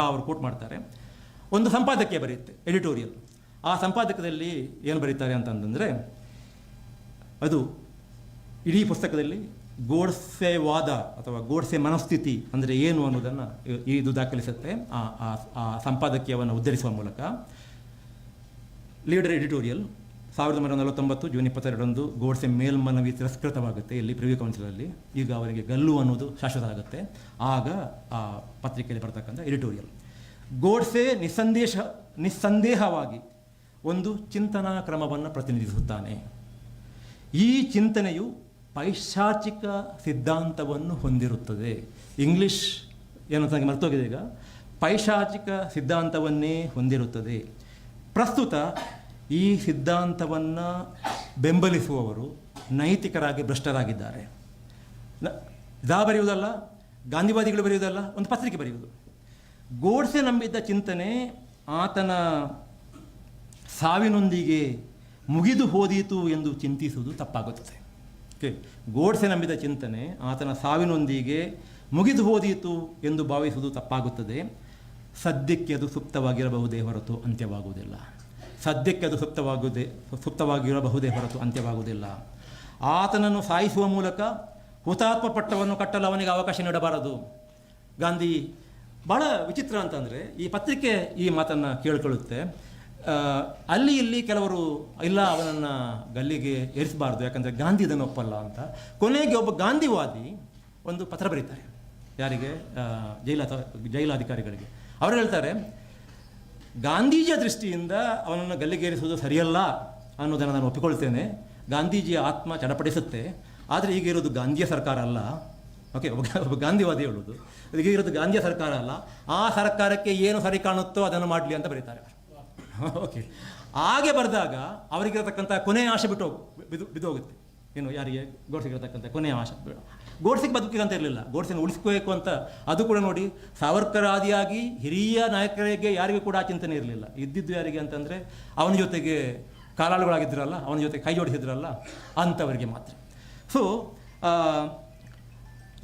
Speaker 1: ಅವರು ಕೋಟ್ ಮಾಡ್ತಾರೆ. ಒಂದು ಸಂಪಾದಕೀಯ ಬರೆಯುತ್ತೆ, ಎಡಿಟೋರಿಯಲ್. ಆ ಸಂಪಾದಕದಲ್ಲಿ ಏನು ಬರೀತಾರೆ ಅಂತಂದರೆ, ಅದು ಇಡೀ ಪುಸ್ತಕದಲ್ಲಿ ಗೋಡ್ಸೆವಾದ ಅಥವಾ ಗೋಡ್ಸೆ ಮನಸ್ಥಿತಿ ಅಂದರೆ ಏನು ಅನ್ನೋದನ್ನು ಇದು ದಾಖಲಿಸುತ್ತೆ. ಆ ಸಂಪಾದಕೀಯವನ್ನು ಉದ್ಧರಿಸುವ ಮೂಲಕ ಲೀಡರ್ ಎಡಿಟೋರಿಯಲ್ 1949 ಜೂನ್ 22 ಗೋಡ್ಸೆ ಮೇಲ್ಮನವಿ ತಿರಸ್ಕೃತವಾಗುತ್ತೆ ಇಲ್ಲಿ ಪ್ರಿವ್ಯೂ ಕೌನ್ಸಿಲಲ್ಲಿ. ಈಗ ಅವರಿಗೆ ಗಲ್ಲು ಅನ್ನೋದು ಶಾಶ್ವತ ಆಗುತ್ತೆ. ಆಗ ಆ ಪತ್ರಿಕೆಯಲ್ಲಿ ಬರ್ತಕ್ಕಂಥ ಎಡಿಟೋರಿಯಲ್, ಗೋಡ್ಸೆ ನಿಸ್ಸಂದೇಹವಾಗಿ ಒಂದು ಚಿಂತನಾ ಕ್ರಮವನ್ನು ಪ್ರತಿನಿಧಿಸುತ್ತಾನೆ. ಈ ಚಿಂತನೆಯು ಪೈಶಾಚಿಕ ಸಿದ್ಧಾಂತವನ್ನು ಹೊಂದಿರುತ್ತದೆ. ಇಂಗ್ಲಿಷ್ ಏನಂತ ನನಗೆ ಮರ್ತೋಗಿದೆ ಈಗ. ಪೈಶಾಚಿಕ ಸಿದ್ಧಾಂತವನ್ನೇ ಹೊಂದಿರುತ್ತದೆ. ಪ್ರಸ್ತುತ ಈ ಸಿದ್ಧಾಂತವನ್ನು ಬೆಂಬಲಿಸುವವರು ನೈತಿಕರಾಗಿ ಭ್ರಷ್ಟರಾಗಿದ್ದಾರೆ. ಬರೆಯುವುದಲ್ಲ, ಗಾಂಧಿವಾದಿಗಳು ಬರೆಯುವುದಲ್ಲ, ಒಂದು ಪತ್ರಿಕೆ ಬರೆಯುವುದು. ಗೋಡ್ಸೆ ನಂಬಿದ್ದ ಚಿಂತನೆ ಆತನ ಸಾವಿನೊಂದಿಗೆ ಮುಗಿದು ಹೋದೀತು ಎಂದು ಚಿಂತಿಸುವುದು ತಪ್ಪಾಗುತ್ತದೆ. ಓಕೆ, ಗೋಡ್ಸೆ ನಂಬಿದ ಚಿಂತನೆ ಆತನ ಸಾವಿನೊಂದಿಗೆ ಮುಗಿದು ಹೋದೀತು ಎಂದು ಭಾವಿಸುವುದು ತಪ್ಪಾಗುತ್ತದೆ. ಸದ್ಯಕ್ಕೆ ಅದು ಸುಪ್ತವಾಗಿರಬಹುದೇ ಹೊರತು ಅಂತ್ಯವಾಗುವುದಿಲ್ಲ. ಸದ್ಯಕ್ಕೆ ಅದು ಸುಪ್ತವಾಗಿರಬಹುದೇ ಹೊರತು ಅಂತ್ಯವಾಗುವುದಿಲ್ಲ. ಆತನನ್ನು ಸಾಯಿಸುವ ಮೂಲಕ ಹುತಾತ್ಮ ಪಟ್ಟವನ್ನು ಕಟ್ಟಲು ಅವನಿಗೆ ಅವಕಾಶ ನೀಡಬಾರದು. ಗಾಂಧಿ ಭಾಳ ವಿಚಿತ್ರ ಅಂತಂದರೆ, ಈ ಪತ್ರಿಕೆ ಈ ಮಾತನ್ನು ಕೇಳ್ಕೊಳ್ಳುತ್ತೆ. ಅಲ್ಲಿ ಇಲ್ಲಿ ಕೆಲವರು ಇಲ್ಲ ಅವನನ್ನು ಗಲ್ಲಿಗೆ ಏರಿಸಬಾರ್ದು, ಯಾಕಂದರೆ ಗಾಂಧಿ ಇದನ್ನು ಒಪ್ಪಲ್ಲ ಅಂತ. ಕೊನೆಗೆ ಒಬ್ಬ ಗಾಂಧಿವಾದಿ ಒಂದು ಪತ್ರ ಬರೀತಾರೆ. ಯಾರಿಗೆ? ಜೈಲಾಧಿಕಾರಿಗಳಿಗೆ. ಅವರು ಹೇಳ್ತಾರೆ, ಗಾಂಧೀಜಿಯ ದೃಷ್ಟಿಯಿಂದ ಅವನನ್ನು ಗಲ್ಲಿಗೇರಿಸುವುದು ಸರಿಯಲ್ಲ ಅನ್ನೋದನ್ನು ನಾನು ಒಪ್ಪಿಕೊಳ್ತೇನೆ. ಗಾಂಧೀಜಿಯ ಆತ್ಮ ಚಡಪಡಿಸುತ್ತೆ. ಆದರೆ ಈಗ ಇರೋದು ಗಾಂಧಿಯ ಸರ್ಕಾರ ಅಲ್ಲ. ಓಕೆ, ಒಬ್ಬ ಗಾಂಧಿವಾದಿ ಹೇಳೋದು ಈಗ ಇರೋದು ಗಾಂಧಿಯ ಸರ್ಕಾರ ಅಲ್ಲ, ಆ ಸರ್ಕಾರಕ್ಕೆ ಏನು ಸರಿ ಕಾಣುತ್ತೋ ಅದನ್ನು ಮಾಡಲಿ ಅಂತ ಬರೀತಾರೆ. ಓಕೆ, ಹಾಗೆ ಬರೆದಾಗ ಅವರಿಗಿರತಕ್ಕಂಥ ಕೊನೆಯ ಆಶೆ ಬಿದ್ದೋಗುತ್ತೆ. ಏನು, ಯಾರಿಗೆ? ಗೋಡ್ಸೆಗಿರತಕ್ಕಂಥ ಕೊನೆಯ ಆಶೆ. ಗೋಡ್ಸೆಗೆ ಬದುಕಿಗಂತ ಇರಲಿಲ್ಲ, ಗೋಡ್ಸೆನ ಉಳಿಸ್ಕೋಬೇಕು ಅಂತ. ಅದು ಕೂಡ ನೋಡಿ, ಸಾವರ್ಕರ್ ಆದಿಯಾಗಿ ಹಿರಿಯ ನಾಯಕರಿಗೆ ಯಾರಿಗೂ ಕೂಡ ಆ ಚಿಂತನೆ ಇರಲಿಲ್ಲ. ಇದ್ದಿದ್ದು ಯಾರಿಗೆ ಅಂತಂದರೆ ಅವನ ಜೊತೆಗೆ ಕಾಲಾಳುಗಳಾಗಿದ್ದರಲ್ಲ, ಅವನ ಜೊತೆ ಕೈ ಜೋಡಿಸಿದ್ರಲ್ಲ, ಅಂಥವರಿಗೆ ಮಾತ್ರ. ಸೊ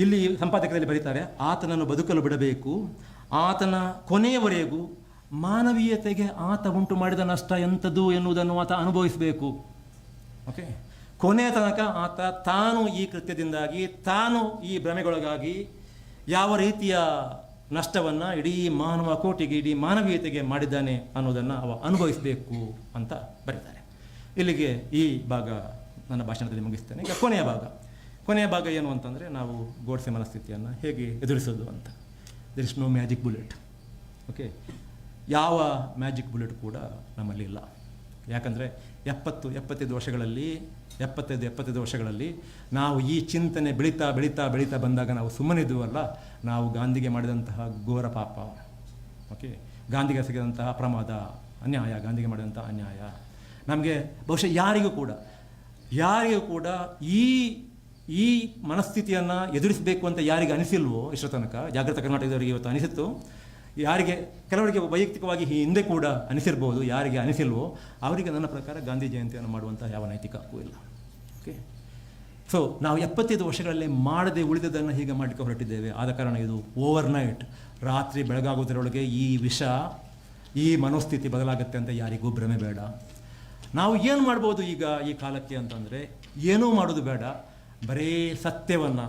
Speaker 1: ಇಲ್ಲಿ ಸಂಪಾದಕರಲ್ಲಿ ಬರೀತಾರೆ, ಆತನನ್ನು ಬದುಕಲು ಬಿಡಬೇಕು. ಆತನ ಕೊನೆಯವರೆಗೂ ಮಾನವೀಯತೆಗೆ ಆತ ಉಂಟು ಮಾಡಿದ ನಷ್ಟ ಎಂಥದ್ದು ಎನ್ನುವುದನ್ನು ಆತ ಅನುಭವಿಸಬೇಕು. ಓಕೆ, ಕೊನೆಯ ತನಕ ಆತ ತಾನು ಈ ಕೃತ್ಯದಿಂದಾಗಿ, ತಾನು ಈ ಭ್ರಮೆಗೊಳಗಾಗಿ ಯಾವ ರೀತಿಯ ನಷ್ಟವನ್ನು ಇಡೀ ಮಾನವ ಕೋಟಿಗೆ, ಇಡೀ ಮಾನವೀಯತೆಗೆ ಮಾಡಿದ್ದಾನೆ ಅನ್ನೋದನ್ನು ಅವ ಅನುಭವಿಸಬೇಕು ಅಂತ ಬರೀತಾರೆ. ಇಲ್ಲಿಗೆ ಈ ಭಾಗ ನನ್ನ ಭಾಷಣದಲ್ಲಿ ಮುಗಿಸ್ತೇನೆ. ಈಗ ಕೊನೆಯ ಭಾಗ ಏನು ಅಂತಂದರೆ, ನಾವು ಗೋಡ್ಸೆ ಮನಸ್ಥಿತಿಯನ್ನು ಹೇಗೆ ಎದುರಿಸೋದು ಅಂತ. There is no magic bullet. Okay, ಯಾವ ಮ್ಯಾಜಿಕ್ ಬುಲೆಟ್ ಕೂಡ ನಮ್ಮಲ್ಲಿ ಇಲ್ಲ. ಯಾಕಂದರೆ 75 ವರ್ಷಗಳಲ್ಲಿ ನಾವು ಈ ಚಿಂತನೆ ಬೆಳೀತಾ ಬಂದಾಗ ನಾವು ಸುಮ್ಮನಿದ್ದುವಲ್ಲ, ನಾವು ಗಾಂಧಿಗೆ ಮಾಡಿದಂತಹ ಘೋರ ಪಾಪ, ಓಕೆ, ಗಾಂಧಿಗೆ ಸಿಗದಂತಹ ಪ್ರಮಾದ, ಅನ್ಯಾಯ, ಗಾಂಧಿಗೆ ಮಾಡಿದಂಥ ಅನ್ಯಾಯ ನಮಗೆ ಬಹುಶಃ ಯಾರಿಗೂ ಕೂಡ ಈ ಮನಸ್ಥಿತಿಯನ್ನು ಎದುರಿಸಬೇಕು ಅಂತ ಯಾರಿಗೆ ಅನಿಸಿಲ್ವೋ, ಇಷ್ಟರ ತನಕ ಜಾಗೃತ ಕರ್ನಾಟಕದವರಿಗೆ ಇವತ್ತು ಅನಿಸಿತ್ತು. ಕೆಲವರಿಗೆ ವೈಯಕ್ತಿಕವಾಗಿ ಹಿಂದೆ ಕೂಡ ಅನಿಸಿರ್ಬೋದು. ಯಾರಿಗೆ ಅನಿಸಿಲ್ವೋ ಅವರಿಗೆ ನನ್ನ ಪ್ರಕಾರ ಗಾಂಧಿ ಜಯಂತಿಯನ್ನು ಮಾಡುವಂಥ ಯಾವ ನೈತಿಕ ಹಕ್ಕು ಇಲ್ಲ. ಓಕೆ, ಸೊ ನಾವು 75 ವರ್ಷಗಳಲ್ಲಿ ಮಾಡದೆ ಉಳಿದದನ್ನು ಹೀಗೆ ಮಾಡಲಿಕ್ಕೆ ಹೊರಟಿದ್ದೇವೆ. ಆದ ಕಾರಣ ಇದು ಓವರ್ನೈಟ್, ರಾತ್ರಿ ಬೆಳಗಾಗೋದರೊಳಗೆ ಈ ವಿಷ, ಈ ಮನೋಸ್ಥಿತಿ ಬದಲಾಗುತ್ತೆ ಅಂತ ಯಾರಿಗೂ ಭ್ರಮೆ ಬೇಡ. ನಾವು ಏನು ಮಾಡ್ಬೋದು ಈಗ ಈ ಕಾಲಕ್ಕೆ ಅಂತಂದರೆ, ಏನೂ ಮಾಡೋದು ಬೇಡ, ಬರೀ ಸತ್ಯವನ್ನು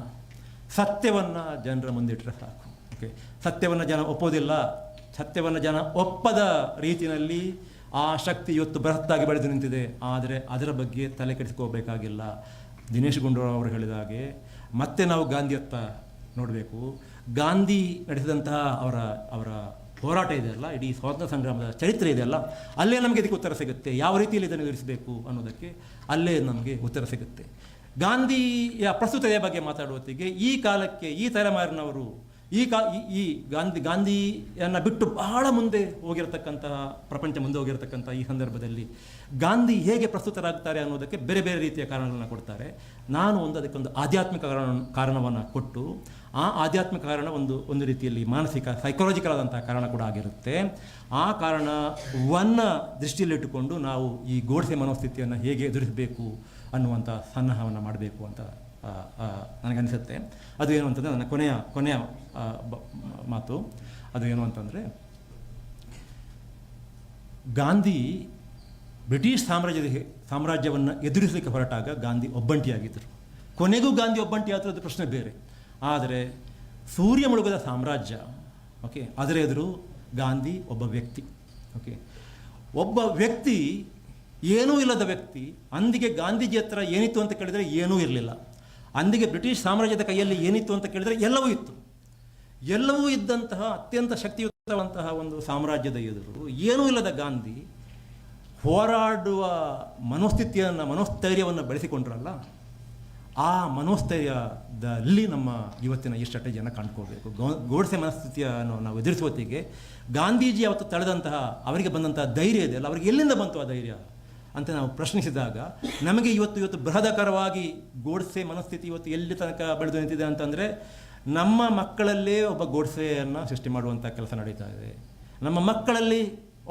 Speaker 1: ಜನರ ಮುಂದಿಟ್ಟರೆ ಸಾಕು. ಓಕೆ, ಸತ್ಯವನ್ನು ಜನ ಒಪ್ಪೋದಿಲ್ಲ. ಸತ್ಯವನ್ನು ಜನ ಒಪ್ಪದ ರೀತಿಯಲ್ಲಿ ಆ ಶಕ್ತಿ ಇವತ್ತು ಬೃಹತ್ತಾಗಿ ಬೆಳೆದು ನಿಂತಿದೆ. ಆದರೆ ಅದರ ಬಗ್ಗೆ ತಲೆ ಕೆಡಿಸ್ಕೋಬೇಕಾಗಿಲ್ಲ. ದಿನೇಶ್ ಗುಂಡೂರಾವ್ ಅವರು ಹೇಳಿದ ಹಾಗೆ ಮತ್ತೆ ನಾವು ಗಾಂಧಿಯತ್ತ ನೋಡಬೇಕು. ಗಾಂಧಿ ನಡೆಸಿದಂತಹ ಅವರ ಹೋರಾಟ ಇದೆಯಲ್ಲ, ಇಡೀ ಸ್ವಾತಂತ್ರ್ಯ ಸಂಗ್ರಾಮದ ಚರಿತ್ರೆ ಇದೆಯಲ್ಲ, ಅಲ್ಲೇ ನಮಗೆ ಇದಕ್ಕೆ ಉತ್ತರ ಸಿಗುತ್ತೆ. ಯಾವ ರೀತಿಯಲ್ಲಿ ಇದನ್ನು ಎದುರಿಸಬೇಕು ಅನ್ನೋದಕ್ಕೆ ಅಲ್ಲೇ ನಮಗೆ ಉತ್ತರ ಸಿಗುತ್ತೆ. ಗಾಂಧಿಯ ಪ್ರಸ್ತುತತೆಯ ಬಗ್ಗೆ ಮಾತಾಡುವತ್ತಿಗೆ ಈ ಕಾಲಕ್ಕೆ, ಈ ತಲೆಮಾರಿನವರು ಈ ಗಾಂಧಿಯನ್ನು ಬಿಟ್ಟು ಬಹಳ ಮುಂದೆ ಹೋಗಿರತಕ್ಕಂತಹ, ಪ್ರಪಂಚ ಮುಂದೆ ಹೋಗಿರತಕ್ಕಂಥ ಈ ಸಂದರ್ಭದಲ್ಲಿ ಗಾಂಧಿ ಹೇಗೆ ಪ್ರಸ್ತುತರಾಗ್ತಾರೆ ಅನ್ನೋದಕ್ಕೆ ಬೇರೆ ಬೇರೆ ರೀತಿಯ ಕಾರಣಗಳನ್ನು ಕೊಡ್ತಾರೆ. ನಾನು ಅದಕ್ಕೊಂದು ಆಧ್ಯಾತ್ಮಿಕ ಕಾರಣವನ್ನು ಕೊಟ್ಟು, ಆ ಆಧ್ಯಾತ್ಮಿಕ ಕಾರಣ ಒಂದು ರೀತಿಯಲ್ಲಿ ಮಾನಸಿಕ, ಸೈಕಾಲಜಿಕಲ್ ಆದಂತಹ ಕಾರಣ ಕೂಡ ಆಗಿರುತ್ತೆ. ಆ ಕಾರಣವನ್ನು ದೃಷ್ಟಿಯಲ್ಲಿಟ್ಟುಕೊಂಡು ನಾವು ಈ ಗೋಡ್ಸೆ ಮನೋಸ್ಥಿತಿಯನ್ನು ಹೇಗೆ ಎದುರಿಸಬೇಕು ಅನ್ನುವಂಥ ಸನ್ನಾಹವನ್ನು ಮಾಡಬೇಕು ಅಂತ ನನಗನ್ನಿಸುತ್ತೆ. ಅದು ಏನು ಅಂತಂದರೆ, ನನ್ನ ಕೊನೆಯ ಮಾತು ಅದು ಏನು ಅಂತಂದರೆ, ಗಾಂಧಿ ಬ್ರಿಟಿಷ್ ಸಾಮ್ರಾಜ್ಯವನ್ನು ಎದುರಿಸಲಿಕ್ಕೆ ಹೊರಟಾಗ ಗಾಂಧಿ ಒಬ್ಬಂಟಿಯಾಗಿದ್ದರು. ಕೊನೆಗೂ ಗಾಂಧಿ ಒಬ್ಬಂಟಿ ಆದರೂ ಅದು ಪ್ರಶ್ನೆ ಬೇರೆ. ಆದರೆ ಸೂರ್ಯ ಮುಳುಗದ ಸಾಮ್ರಾಜ್ಯ, ಓಕೆ, ಅದರ ಎದುರು ಗಾಂಧಿ ಒಬ್ಬ ವ್ಯಕ್ತಿ. ಓಕೆ, ಒಬ್ಬ ವ್ಯಕ್ತಿ, ಏನೂ ಇಲ್ಲದ ವ್ಯಕ್ತಿ. ಅಂದಿಗೆ ಗಾಂಧೀಜಿ ಹತ್ರ ಏನಿತ್ತು ಅಂತ ಕೇಳಿದರೆ ಏನೂ ಇರಲಿಲ್ಲ. ಅಂದಿಗೆ ಬ್ರಿಟಿಷ್ ಸಾಮ್ರಾಜ್ಯದ ಕೈಯಲ್ಲಿ ಏನಿತ್ತು ಅಂತ ಕೇಳಿದರೆ ಎಲ್ಲವೂ ಇತ್ತು. ಎಲ್ಲವೂ ಇದ್ದಂತಹ ಅತ್ಯಂತ ಶಕ್ತಿಯುತವಂತಹ ಒಂದು ಸಾಮ್ರಾಜ್ಯದ ಎದುರು ಏನೂ ಇಲ್ಲದ ಗಾಂಧಿ ಹೋರಾಡುವ ಮನೋಸ್ಥೈರ್ಯವನ್ನು ಬೆಳೆಸಿಕೊಂಡ್ರಲ್ಲ, ಆ ಮನೋಸ್ಥೈರ್ಯದಲ್ಲಿ ನಮ್ಮ ಇವತ್ತಿನ ಈ ಸ್ಟ್ರಾಟಜಿಯನ್ನು ಕಂಡುಕೋಬೇಕು. ಗೋಡ್ಸೆ ಮನಸ್ಥಿತಿಯನ್ನು ನಾವು ಎದುರಿಸುವತ್ತಿಗೆ ಗಾಂಧೀಜಿ ಅವತ್ತು ತಳೆದಂತಹ ಅವರಿಗೆ ಬಂದಂತಹ ಧೈರ್ಯ ಇದೆಯಲ್ಲ, ಅವರಿಗೆ ಎಲ್ಲಿಂದ ಬಂತು ಆ ಧೈರ್ಯ ಅಂತ ನಾವು ಪ್ರಶ್ನಿಸಿದಾಗ ನಮಗೆ ಇವತ್ತು ಬೃಹದಾಕಾರವಾಗಿ ಗೋಡ್ಸೆ ಮನಸ್ಥಿತಿ ಇವತ್ತು ಎಲ್ಲಿ ತನಕ ಬೆಳೆದು ನಿಂತಿದೆ ಅಂತಂದರೆ, ನಮ್ಮ ಮಕ್ಕಳಲ್ಲೇ ಒಬ್ಬ ಗೋಡ್ಸೆಯನ್ನು ಸೃಷ್ಟಿ ಮಾಡುವಂಥ ಕೆಲಸ ನಡೀತಾ ಇದೆ. ನಮ್ಮ ಮಕ್ಕಳಲ್ಲಿ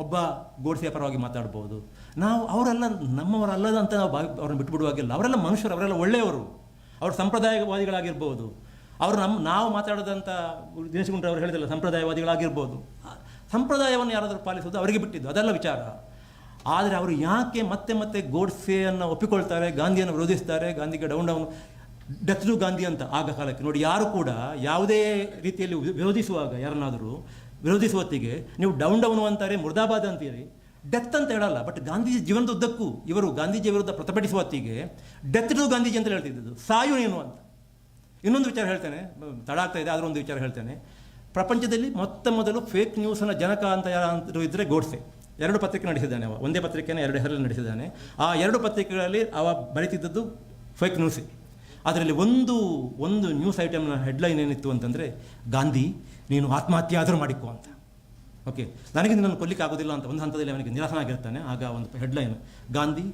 Speaker 1: ಒಬ್ಬ ಗೋಡ್ಸೆಯ ಪರವಾಗಿ ಮಾತಾಡ್ಬೋದು. ನಾವು ಅವರೆಲ್ಲ ನಮ್ಮವರಲ್ಲದ ಅಂತ ನಾವು ಅವ್ರನ್ನ ಬಿಟ್ಟುಬಿಡುವಾಗಿಲ್ಲ. ಅವರೆಲ್ಲ ಮನುಷ್ಯರು, ಅವರೆಲ್ಲ ಒಳ್ಳೆಯವರು, ಅವರು ಸಂಪ್ರದಾಯವಾದಿಗಳಾಗಿರ್ಬೋದು. ಅವರು ನಾವು ಮಾತಾಡೋದಂಥ ದಿನೇಶ್ ಗುಂಡ್ರು ಅವರು ಹೇಳಿದಲ್ಲ, ಸಂಪ್ರದಾಯವಾದಿಗಳಾಗಿರ್ಬೋದು. ಸಂಪ್ರದಾಯವನ್ನು ಯಾರಾದರೂ ಪಾಲಿಸೋದು ಅವರಿಗೆ ಬಿಟ್ಟಿದ್ದು, ಅದೆಲ್ಲ ವಿಚಾರ. ಆದರೆ ಅವರು ಯಾಕೆ ಮತ್ತೆ ಮತ್ತೆ ಗೋಡ್ಸೆಯನ್ನು ಒಪ್ಪಿಕೊಳ್ತಾರೆ, ಗಾಂಧಿಯನ್ನು ವಿರೋಧಿಸ್ತಾರೆ, ಗಾಂಧಿಗೆ ಡೌನ್ ಡೆತ್ ಟು ಗಾಂಧಿ ಅಂತ ಆಗ ಕಾಲಕ್ಕೆ ನೋಡಿ. ಯಾರು ಕೂಡ ಯಾವುದೇ ರೀತಿಯಲ್ಲಿ ವಿರೋಧಿಸುವಾಗ ಯಾರನ್ನಾದರೂ ವಿರೋಧಿಸುವತ್ತಿಗೆ ನೀವು ಡೌನ್ ಅಂತಾರೆ, ಮುರ್ದಾಬಾದ್ ಅಂತೀರಿ, ಡೆತ್ ಅಂತ ಹೇಳಲ್ಲ. ಬಟ್ ಗಾಂಧೀಜಿ ಜೀವನದ ಉದ್ದಕ್ಕೂ ಇವರು ಗಾಂಧೀಜಿಯ ವಿರುದ್ಧ ಪ್ರತಿಭಟಿಸುವತ್ತಿಗೆ ಡೆತ್ ಟು ಗಾಂಧೀಜಿ ಅಂತ ಹೇಳ್ತಿದ್ದು, ಸಾಯು ನೀನು ಅಂತ. ಇನ್ನೊಂದು ವಿಚಾರ ಹೇಳ್ತೇನೆ, ತಡ ಆಗ್ತಾ ಇದೆ, ಆದರೂ ಒಂದು ವಿಚಾರ ಹೇಳ್ತೇನೆ. ಪ್ರಪಂಚದಲ್ಲಿ ಮೊದಲು ಫೇಕ್ ನ್ಯೂಸನ್ನು ಜನಕ ಅಂತ ಯಾರು ಇದ್ದರೆ ಗೋಡ್ಸೆ. 2 ಪತ್ರಿಕೆ ನಡೆಸಿದ್ದಾನೆ ಅವ, ಒಂದೇ ಪತ್ರಿಕೆನ 2 ಹೆಸರಲ್ಲಿ ನಡೆಸಿದ್ದಾನೆ. ಆ 2 ಪತ್ರಿಕೆಗಳಲ್ಲಿ ಅವ ಬರೀತಿದ್ದದ್ದು ಫೇಕ್ ನ್ಯೂಸೇ. ಅದರಲ್ಲಿ ಒಂದು ನ್ಯೂಸ್ ಐಟಮ್ನ ಹೆಡ್ಲೈನ್ ಏನಿತ್ತು ಅಂತಂದರೆ, ಗಾಂಧಿ ನೀನು ಆತ್ಮಹತ್ಯೆ ಆದರೂ ಮಾಡಿಕೋ ಅಂತ. ಓಕೆ, ನನಗೆ ನಿನ್ನನ್ನು ಕೊಲ್ಲಿಕ್ಕೆ ಆಗೋದಿಲ್ಲ ಅಂತ ಒಂದು ಹಂತದಲ್ಲಿ ಅವನಿಗೆ ನಿರಾಸನಾಗಿರ್ತಾನೆ. ಆಗ ಒಂದು ಹೆಡ್ಲೈನ್, ಗಾಂಧಿ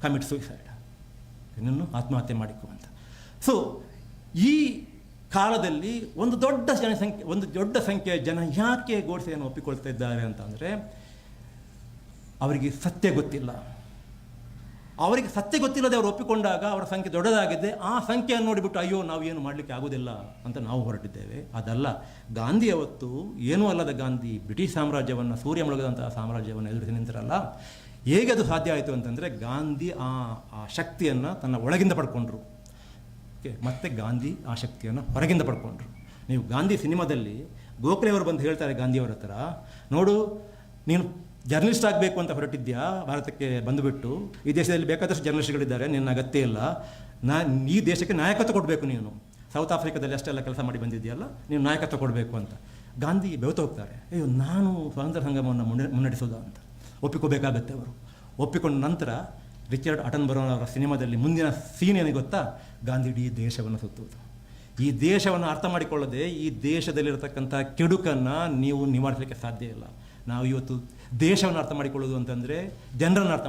Speaker 1: ಕಮಿಟ್ ಸೂಸೈಡ್, ನಿನ್ನನ್ನು ಆತ್ಮಹತ್ಯೆ ಮಾಡಿಕೋ ಅಂತ. ಸೊ ಈ ಕಾಲದಲ್ಲಿ ಒಂದು ದೊಡ್ಡ ಸಂಖ್ಯೆಯ ಜನ ಯಾಕೆ ಗೋಡ್ಸೆಯನ್ನು ಒಪ್ಪಿಕೊಳ್ತಾ ಇದ್ದಾರೆ ಅಂತಂದರೆ, ಅವರಿಗೆ ಸತ್ಯ ಗೊತ್ತಿಲ್ಲ. ಅವರಿಗೆ ಸತ್ಯ ಗೊತ್ತಿಲ್ಲದೆ ಅವರು ಒಪ್ಪಿಕೊಂಡಾಗ ಅವರ ಸಂಖ್ಯೆ ದೊಡ್ಡದಾಗಿದೆ. ಆ ಸಂಖ್ಯೆಯನ್ನು ನೋಡಿಬಿಟ್ಟು ಅಯ್ಯೋ ನಾವು ಏನು ಮಾಡಲಿಕ್ಕೆ ಆಗೋದಿಲ್ಲ ಅಂತ ನಾವು ಹೊರಟಿದ್ದೇವೆ. ಅದಲ್ಲ, ಗಾಂಧಿ ಅವತ್ತು ಏನೂ ಅಲ್ಲದ ಗಾಂಧಿ ಬ್ರಿಟಿಷ್ ಸಾಮ್ರಾಜ್ಯವನ್ನು, ಸೂರ್ಯ ಮುಳುಗದಂತಹ ಸಾಮ್ರಾಜ್ಯವನ್ನು ಎದುರಿಸಿ ನಿಂತಿರಲ್ಲ. ಹೇಗೆ ಅದು ಸಾಧ್ಯ ಆಯಿತು ಅಂತಂದರೆ, ಗಾಂಧಿ ಆ ಶಕ್ತಿಯನ್ನು ತನ್ನ ಒಳಗಿಂದ ಪಡ್ಕೊಂಡ್ರು. ಓಕೆ, ಮತ್ತು ಗಾಂಧಿ ಆ ಶಕ್ತಿಯನ್ನು ಹೊರಗಿಂದ ಪಡ್ಕೊಂಡ್ರು. ನೀವು ಗಾಂಧಿ ಸಿನಿಮಾದಲ್ಲಿ ಗೋಖಲೆ ಅವರು ಬಂದು ಹೇಳ್ತಾರೆ ಗಾಂಧಿಯವರ ಹತ್ರ, ನೋಡು ನೀನು ಜರ್ನಲಿಸ್ಟ್ ಆಗಬೇಕು ಅಂತ ಹೊರಟಿದ್ಯಾ, ಭಾರತಕ್ಕೆ ಬಂದುಬಿಟ್ಟು ಈ ದೇಶದಲ್ಲಿ ಬೇಕಾದಷ್ಟು ಜರ್ನಲಿಸ್ಟ್ಗಳಿದ್ದಾರೆ, ನಿನ್ನ ಅಗತ್ಯ ಇಲ್ಲ, ಈ ದೇಶಕ್ಕೆ ನಾಯಕತ್ವ ಕೊಡಬೇಕು, ನೀನು ಸೌತ್ ಆಫ್ರಿಕಾದಲ್ಲಿ ಅಷ್ಟೆಲ್ಲ ಕೆಲಸ ಮಾಡಿ ಬಂದಿದೆಯಲ್ಲ, ನೀನು ನಾಯಕತ್ವ ಕೊಡಬೇಕು ಅಂತ. ಗಾಂಧಿ ಬೆವತು ಹೋಗ್ತಾರೆ, ಅಯ್ಯೋ ನಾನು ಸ್ವಾತಂತ್ರ್ಯ ಸಂಗ್ರಾಮವನ್ನು ಮುನ್ನಡೆಸೋದು ಅಂತ ಒಪ್ಪಿಕೋಬೇಕಾಗತ್ತೆ. ಅವರು ಒಪ್ಪಿಕೊಂಡ ನಂತರ ರಿಚರ್ಡ್ ಅಟನ್ಬರೋ ಅವರ ಸಿನಿಮಾದಲ್ಲಿ ಮುಂದಿನ ಸೀನ್ ಏನಿಗೆ ಗೊತ್ತಾ, ಗಾಂಧಿ ಇಡೀ ದೇಶವನ್ನು ಸುತ್ತುವುದು. ಈ ದೇಶವನ್ನು ಅರ್ಥ ಮಾಡಿಕೊಳ್ಳದೆ ಈ ದೇಶದಲ್ಲಿರತಕ್ಕಂಥ ಕೆಡುಕನ್ನು ನೀವು ನಿವಾರಿಸಲಿಕ್ಕೆ ಸಾಧ್ಯ ಇಲ್ಲ. ನಾವು ಇವತ್ತು ದೇಶವನ್ನು ಅರ್ಥ ಮಾಡಿಕೊಳ್ಳೋದು ಅಂತಂದರೆ ಜನರನ್ನು ಅರ್ಥ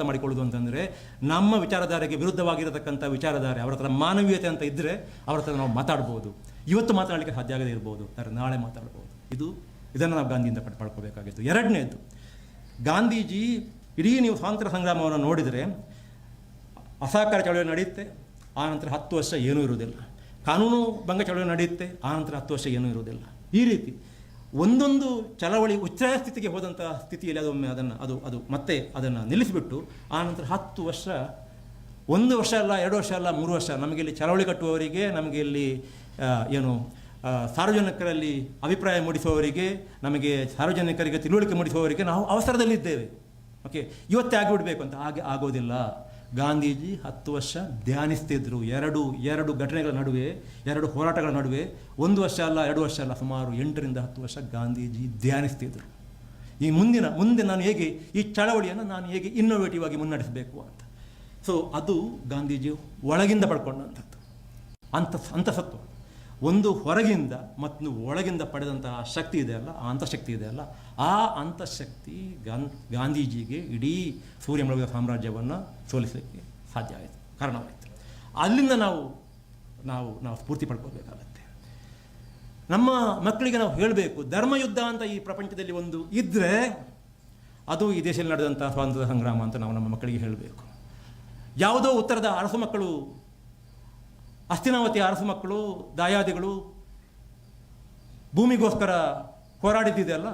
Speaker 1: ಮಾಡಿಕೊಳ್ಳೋದು ಅಂತಂದರೆ ನಮ್ಮ ವಿಚಾರಧಾರೆಗೆ ವಿರುದ್ಧವಾಗಿರತಕ್ಕಂಥ ವಿಚಾರಧಾರೆ, ಅವರ ಹತ್ರ ಮಾನವೀಯತೆ ಅಂತ ಇದ್ದರೆ ಅವರ ಹತ್ರ ನಾವು ಮಾತಾಡ್ಬೋದು. ಇವತ್ತು ಮಾತಾಡಲಿಕ್ಕೆ ಸಾಧ್ಯ ಆಗದೇ ಇರ್ಬೋದು, ನಾಳೆ ಮಾತಾಡ್ಬೋದು. ಇದನ್ನು ನಾವು ಗಾಂಧಿಯಿಂದ ಪಡ್ಕೋಬೇಕಾಗಿತ್ತು. ಎರಡನೇದು, ಗಾಂಧೀಜಿ ಇಡೀ ನೀವು ಸ್ವಾತಂತ್ರ್ಯ ಸಂಗ್ರಾಮವನ್ನು ನೋಡಿದರೆ ಅಸಹಕಾರ ಚಳವಳಿ ನಡೆಯುತ್ತೆ, ಆನಂತರ 10 ವರ್ಷ ಏನೂ ಇರುವುದಿಲ್ಲ. ಕಾನೂನು ಭಂಗ ಚಳವಳಿ ನಡೆಯುತ್ತೆ, ಆನಂತರ 10 ವರ್ಷ ಏನೂ ಇರುವುದಿಲ್ಲ. ಈ ರೀತಿ ಒಂದೊಂದು ಚಳವಳಿ ಉಚ್ಚಾಯ ಸ್ಥಿತಿಗೆ ಹೋದಂಥ ಸ್ಥಿತಿಯಲ್ಲಿ ಅದೊಮ್ಮೆ ಅದು ಮತ್ತೆ ಅದನ್ನು ನಿಲ್ಲಿಸಿಬಿಟ್ಟು ಆನಂತರ 10 ವರ್ಷ, 1 ವರ್ಷ ಅಲ್ಲ, 2 ವರ್ಷ ಅಲ್ಲ, 3 ವರ್ಷ ನಮಗೆ ಇಲ್ಲಿ ಚಳವಳಿ ಕಟ್ಟುವವರಿಗೆ, ನಮಗೆ ಇಲ್ಲಿ ಸಾರ್ವಜನಿಕರಲ್ಲಿ ಅಭಿಪ್ರಾಯ ಮೂಡಿಸುವವರಿಗೆ, ನಮಗೆ ಸಾರ್ವಜನಿಕರಿಗೆ ತಿಳುವಳಿಕೆ ಮೂಡಿಸುವವರಿಗೆ ನಾವು ಅವಸರದಲ್ಲಿದ್ದೇವೆ. ಓಕೆ, ಇವತ್ತೇ ಆಗಿಬಿಡಬೇಕು ಅಂತ. ಹಾಗೆ ಆಗೋದಿಲ್ಲ. ಗಾಂಧೀಜಿ 10 ವರ್ಷ ಧ್ಯಾನಿಸ್ತಿದ್ರು. ಎರಡು ಘಟನೆಗಳ ನಡುವೆ, 2 ಹೋರಾಟಗಳ ನಡುವೆ 1 ವರ್ಷ ಅಲ್ಲ, 2 ವರ್ಷ ಅಲ್ಲ, ಸುಮಾರು 8 ರಿಂದ 10 ವರ್ಷ ಗಾಂಧೀಜಿ ಧ್ಯಾನಿಸ್ತಿದ್ರು. ಈ ಮುಂದೆ ನಾನು ಹೇಗೆ ಈ ಚಳವಳಿಯನ್ನು ನಾನು ಹೇಗೆ ಇನ್ನೋವೇಟಿವ್ ಆಗಿ ಮುನ್ನಡೆಸಬೇಕು ಅಂತ. ಸೊ ಅದು ಗಾಂಧೀಜಿ ಒಳಗಿಂದ ಪಡ್ಕೊಂಡಂಥದ್ದು ಅಂತಸತ್ವ. ಒಂದು ಹೊರಗಿಂದ ಮತ್ತು ಒಳಗಿಂದ ಪಡೆದಂತಹ ಶಕ್ತಿ ಇದೆಯಲ್ಲ, ಆ ಅಂತಃಶಕ್ತಿ ಇದೆಯಲ್ಲ, ಆ ಅಂತಃಶಕ್ತಿ ಗಾಂಧೀಜಿಗೆ ಇಡೀ ಸೂರ್ಯ ಮುಳುಗಿದ ಸಾಮ್ರಾಜ್ಯವನ್ನು ಸೋಲಿಸಲಿಕ್ಕೆ ಸಾಧ್ಯ ಆಯಿತು, ಕಾರಣವಾಯಿತು. ಅಲ್ಲಿಂದ ನಾವು ಸ್ಫೂರ್ತಿ ಪಡ್ಕೋಬೇಕಾಗತ್ತೆ. ನಮ್ಮ ಮಕ್ಕಳಿಗೆ ನಾವು ಹೇಳಬೇಕು, ಧರ್ಮಯುದ್ಧ ಅಂತ ಈ ಪ್ರಪಂಚದಲ್ಲಿ ಒಂದು ಇದ್ದರೆ ಅದು ಈ ದೇಶದಲ್ಲಿ ನಡೆದಂಥ ಸ್ವಾತಂತ್ರ್ಯ ಸಂಗ್ರಾಮ ಅಂತ ನಾವು ನಮ್ಮ ಮಕ್ಕಳಿಗೆ ಹೇಳಬೇಕು. ಯಾವುದೋ ಉತ್ತರದ ಅರಸು ಮಕ್ಕಳು, ಹಸ್ತಿನಾವತಿಯ ಅರಸು ಮಕ್ಕಳು, ದಾಯಾದಿಗಳು ಭೂಮಿಗೋಸ್ಕರ ಹೋರಾಡಿದ್ದಿದೆಯಲ್ಲ,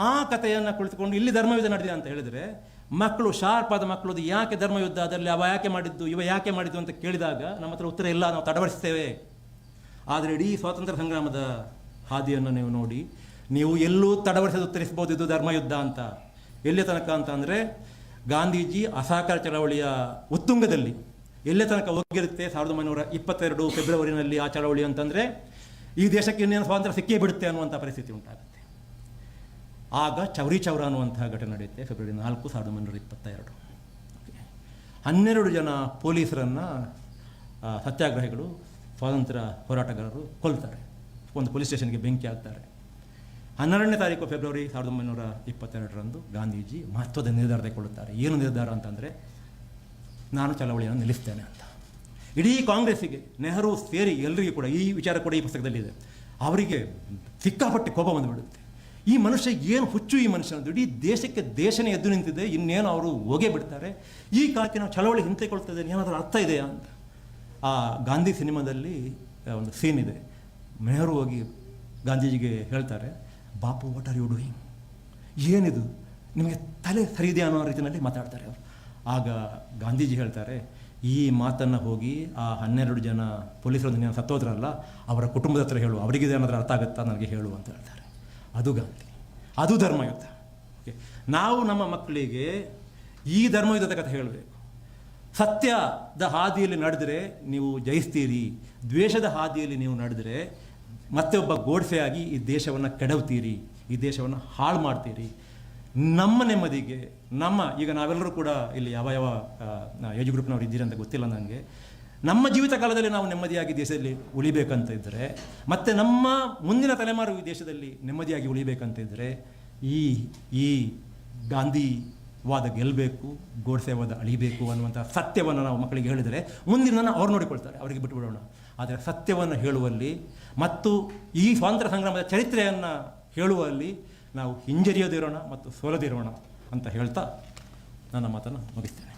Speaker 1: ಆ ಕಥೆಯನ್ನು ಕುಳಿತುಕೊಂಡು ಇಲ್ಲಿ ಧರ್ಮಯುದ್ಧ ನಡೆದಿದೆ ಅಂತ ಹೇಳಿದರೆ ಮಕ್ಕಳು, ಶಾರ್ಪ್ ಆದ ಮಕ್ಕಳು, ಅದು ಯಾಕೆ ಧರ್ಮಯುದ್ಧ, ಅದರಲ್ಲಿ ಅವ ಯಾಕೆ ಮಾಡಿದ್ದು, ಇವ ಯಾಕೆ ಮಾಡಿದ್ದು ಅಂತ ಕೇಳಿದಾಗ ನಮ್ಮ ಹತ್ರ ಉತ್ತರ ಇಲ್ಲ, ನಾವು ತಡವರಿಸ್ತೇವೆ. ಆದರೆ ಇಡೀ ಸ್ವಾತಂತ್ರ್ಯ ಸಂಗ್ರಾಮದ ಹಾದಿಯನ್ನು ನೀವು ನೋಡಿ, ನೀವು ಎಲ್ಲೂ ತಡವರಿಸದೆ ಉತ್ತರಿಸ್ಬೋದು ಇದು ಧರ್ಮಯುದ್ಧ ಅಂತ. ಎಲ್ಲಿ ತನಕ ಅಂತ ಅಂದರೆ, ಗಾಂಧೀಜಿ ಅಸಹಕಾರ ಚಳವಳಿಯ ಉತ್ತುಂಗದಲ್ಲಿ ಎಲ್ಲೇ ತನಕ ಹೋಗಿರುತ್ತೆ, 1922 ಫೆಬ್ರವರಿನಲ್ಲಿ ಆ ಚಳವಳಿ ಅಂತಂದರೆ ಈ ದೇಶಕ್ಕೆ ಇನ್ನೇನು ಸ್ವಾತಂತ್ರ್ಯ ಸಿಕ್ಕೇ ಬಿಡುತ್ತೆ ಅನ್ನುವಂಥ ಪರಿಸ್ಥಿತಿ ಉಂಟಾಗುತ್ತೆ. ಆಗ ಚೌರಿ ಚೌರ ಅನ್ನುವಂಥ ಘಟನೆ ನಡೆಯುತ್ತೆ, ಫೆಬ್ರವರಿ 4, 1922. 12 ಜನ ಪೊಲೀಸರನ್ನು ಸತ್ಯಾಗ್ರಹಿಗಳು ಸ್ವಾತಂತ್ರ್ಯ ಹೋರಾಟಗಾರರು ಕೊಲ್ತಾರೆ. ಒಂದು ಪೊಲೀಸ್ ಸ್ಟೇಷನ್ಗೆ ಬೆಂಕಿ ಹಾಕ್ತಾರೆ. 12ನೇ ತಾರೀಕು ಫೆಬ್ರವರಿ 1922ರಂದು ಗಾಂಧೀಜಿ ಮಹತ್ವದ ನಿರ್ಧಾರ ತೆಗೆದುಕೊಳ್ಳುತ್ತಾರೆ. ಏನು ನಿರ್ಧಾರ ಅಂತಂದರೆ, ನಾನು ಚಳವಳಿಯನ್ನು ನಿಲ್ಲಿಸ್ತೇನೆ ಅಂತ. ಇಡೀ ಕಾಂಗ್ರೆಸ್ಸಿಗೆ, ನೆಹರು ಸೇರಿ ಎಲ್ಲರಿಗೂ ಕೂಡ ಈ ವಿಚಾರ ಕೂಡ ಈ ಪುಸ್ತಕದಲ್ಲಿದೆ. ಅವರಿಗೆ ಸಿಕ್ಕಾಪಟ್ಟೆ ಕೋಪ ಬಂದುಬಿಡುತ್ತೆ. ಈ ಮನುಷ್ಯ ಏನು ಹುಚ್ಚು, ಈ ಮನುಷ್ಯನದು ಇಡೀ ದೇಶನೇ ಎದ್ದು ನಿಂತಿದೆ, ಇನ್ನೇನು ಅವರು ಹೋಗೇ ಬಿಡ್ತಾರೆ, ಈ ಕಾಲಕ್ಕೆ ನಾವು ಚಳವಳಿ ಹಿಂತೆಕೊಳ್ತದೆ, ಏನಾದರೂ ಅರ್ಥ ಇದೆಯಾ ಅಂತ. ಆ ಗಾಂಧಿ ಸಿನಿಮಾದಲ್ಲಿ ಒಂದು ಸೀನ್ ಇದೆ. ನೆಹರು ಹೋಗಿ ಗಾಂಧೀಜಿಗೆ ಹೇಳ್ತಾರೆ, Bapu what are you doing, ಏನಿದು, ನಿಮಗೆ ತಲೆ ಸರಿದೆಯಾ ಅನ್ನೋ ರೀತಿಯಲ್ಲಿ ಮಾತಾಡ್ತಾರೆ ಅವರು. ಆಗ ಗಾಂಧೀಜಿ ಹೇಳ್ತಾರೆ, ಈ ಮಾತನ್ನು ಹೋಗಿ ಆ 12 ಜನ ಪೊಲೀಸರೊಂದು ನೀನು ಸತ್ತೋದ್ರಲ್ಲ ಅವರ ಕುಟುಂಬದ ಹತ್ರ ಹೇಳು, ಅವರಿಗೆ ಏನಾದರೂ ಅರ್ಥ ಆಗುತ್ತಾ ನನಗೆ ಹೇಳು ಅಂತ ಹೇಳ್ತಾರೆ. ಅದು ಗಾಂಧಿ, ಅದು ಧರ್ಮಯುದ್ಧ. ಓಕೆ, ನಾವು ನಮ್ಮ ಮಕ್ಕಳಿಗೆ ಈ ಧರ್ಮಯುದ್ಧದ ಕಥೆ ಹೇಳಬೇಕು. ಸತ್ಯದ ಹಾದಿಯಲ್ಲಿ ನಡೆದರೆ ನೀವು ಜಯಿಸ್ತೀರಿ, ದ್ವೇಷದ ಹಾದಿಯಲ್ಲಿ ನೀವು ನಡೆದರೆ ಮತ್ತೆ ಒಬ್ಬ ಗೋಡ್ಸೆಯಾಗಿ ಈ ದೇಶವನ್ನು ಕೆಡವ್ತೀರಿ, ಈ ದೇಶವನ್ನು ಹಾಳು ಮಾಡ್ತೀರಿ. ನಮ್ಮ ನೆಮ್ಮದಿಗೆ, ಈಗ ನಾವೆಲ್ಲರೂ ಕೂಡ ಇಲ್ಲಿ ಯಾವ ಏಜ್ ಗ್ರೂಪ್ನವ್ರು ಇದ್ದೀರಿ ಅಂತ ಗೊತ್ತಿಲ್ಲ ನನಗೆ, ನಮ್ಮ ಜೀವಿತ ಕಾಲದಲ್ಲಿ ನಾವು ನೆಮ್ಮದಿಯಾಗಿ ದೇಶದಲ್ಲಿ ಉಳಿಬೇಕಂತ ಇದ್ದರೆ, ಮತ್ತು ನಮ್ಮ ಮುಂದಿನ ತಲೆಮಾರು ಈ ದೇಶದಲ್ಲಿ ನೆಮ್ಮದಿಯಾಗಿ ಉಳಿಬೇಕಂತ ಇದ್ದರೆ, ಈ ಗಾಂಧಿವಾದ ಗೆಲ್ಲಬೇಕು, ಗೋಡ್ಸೆವಾದ ಅಳಿಬೇಕು ಅನ್ನುವಂಥ ಸತ್ಯವನ್ನು ನಾವು ಮಕ್ಕಳಿಗೆ ಹೇಳಿದರೆ ಮುಂದಿನ ಅವ್ರು ನೋಡಿಕೊಳ್ತಾರೆ, ಅವರಿಗೆ ಬಿಟ್ಟುಬಿಡೋಣ. ಆದರೆ ಸತ್ಯವನ್ನು ಹೇಳುವಲ್ಲಿ ಮತ್ತು ಈ ಸ್ವಾತಂತ್ರ್ಯ ಸಂಗ್ರಾಮದ ಚರಿತ್ರೆಯನ್ನು ಹೇಳುವಲ್ಲಿ ನಾವು ಹಿಂಜರಿಯದಿರೋಣ ಮತ್ತು ಸೋಲದಿರೋಣ ಅಂತ ಹೇಳ್ತಾ ನನ್ನ ಮಾತನ್ನು ಮುಗಿಸ್ತೇನೆ.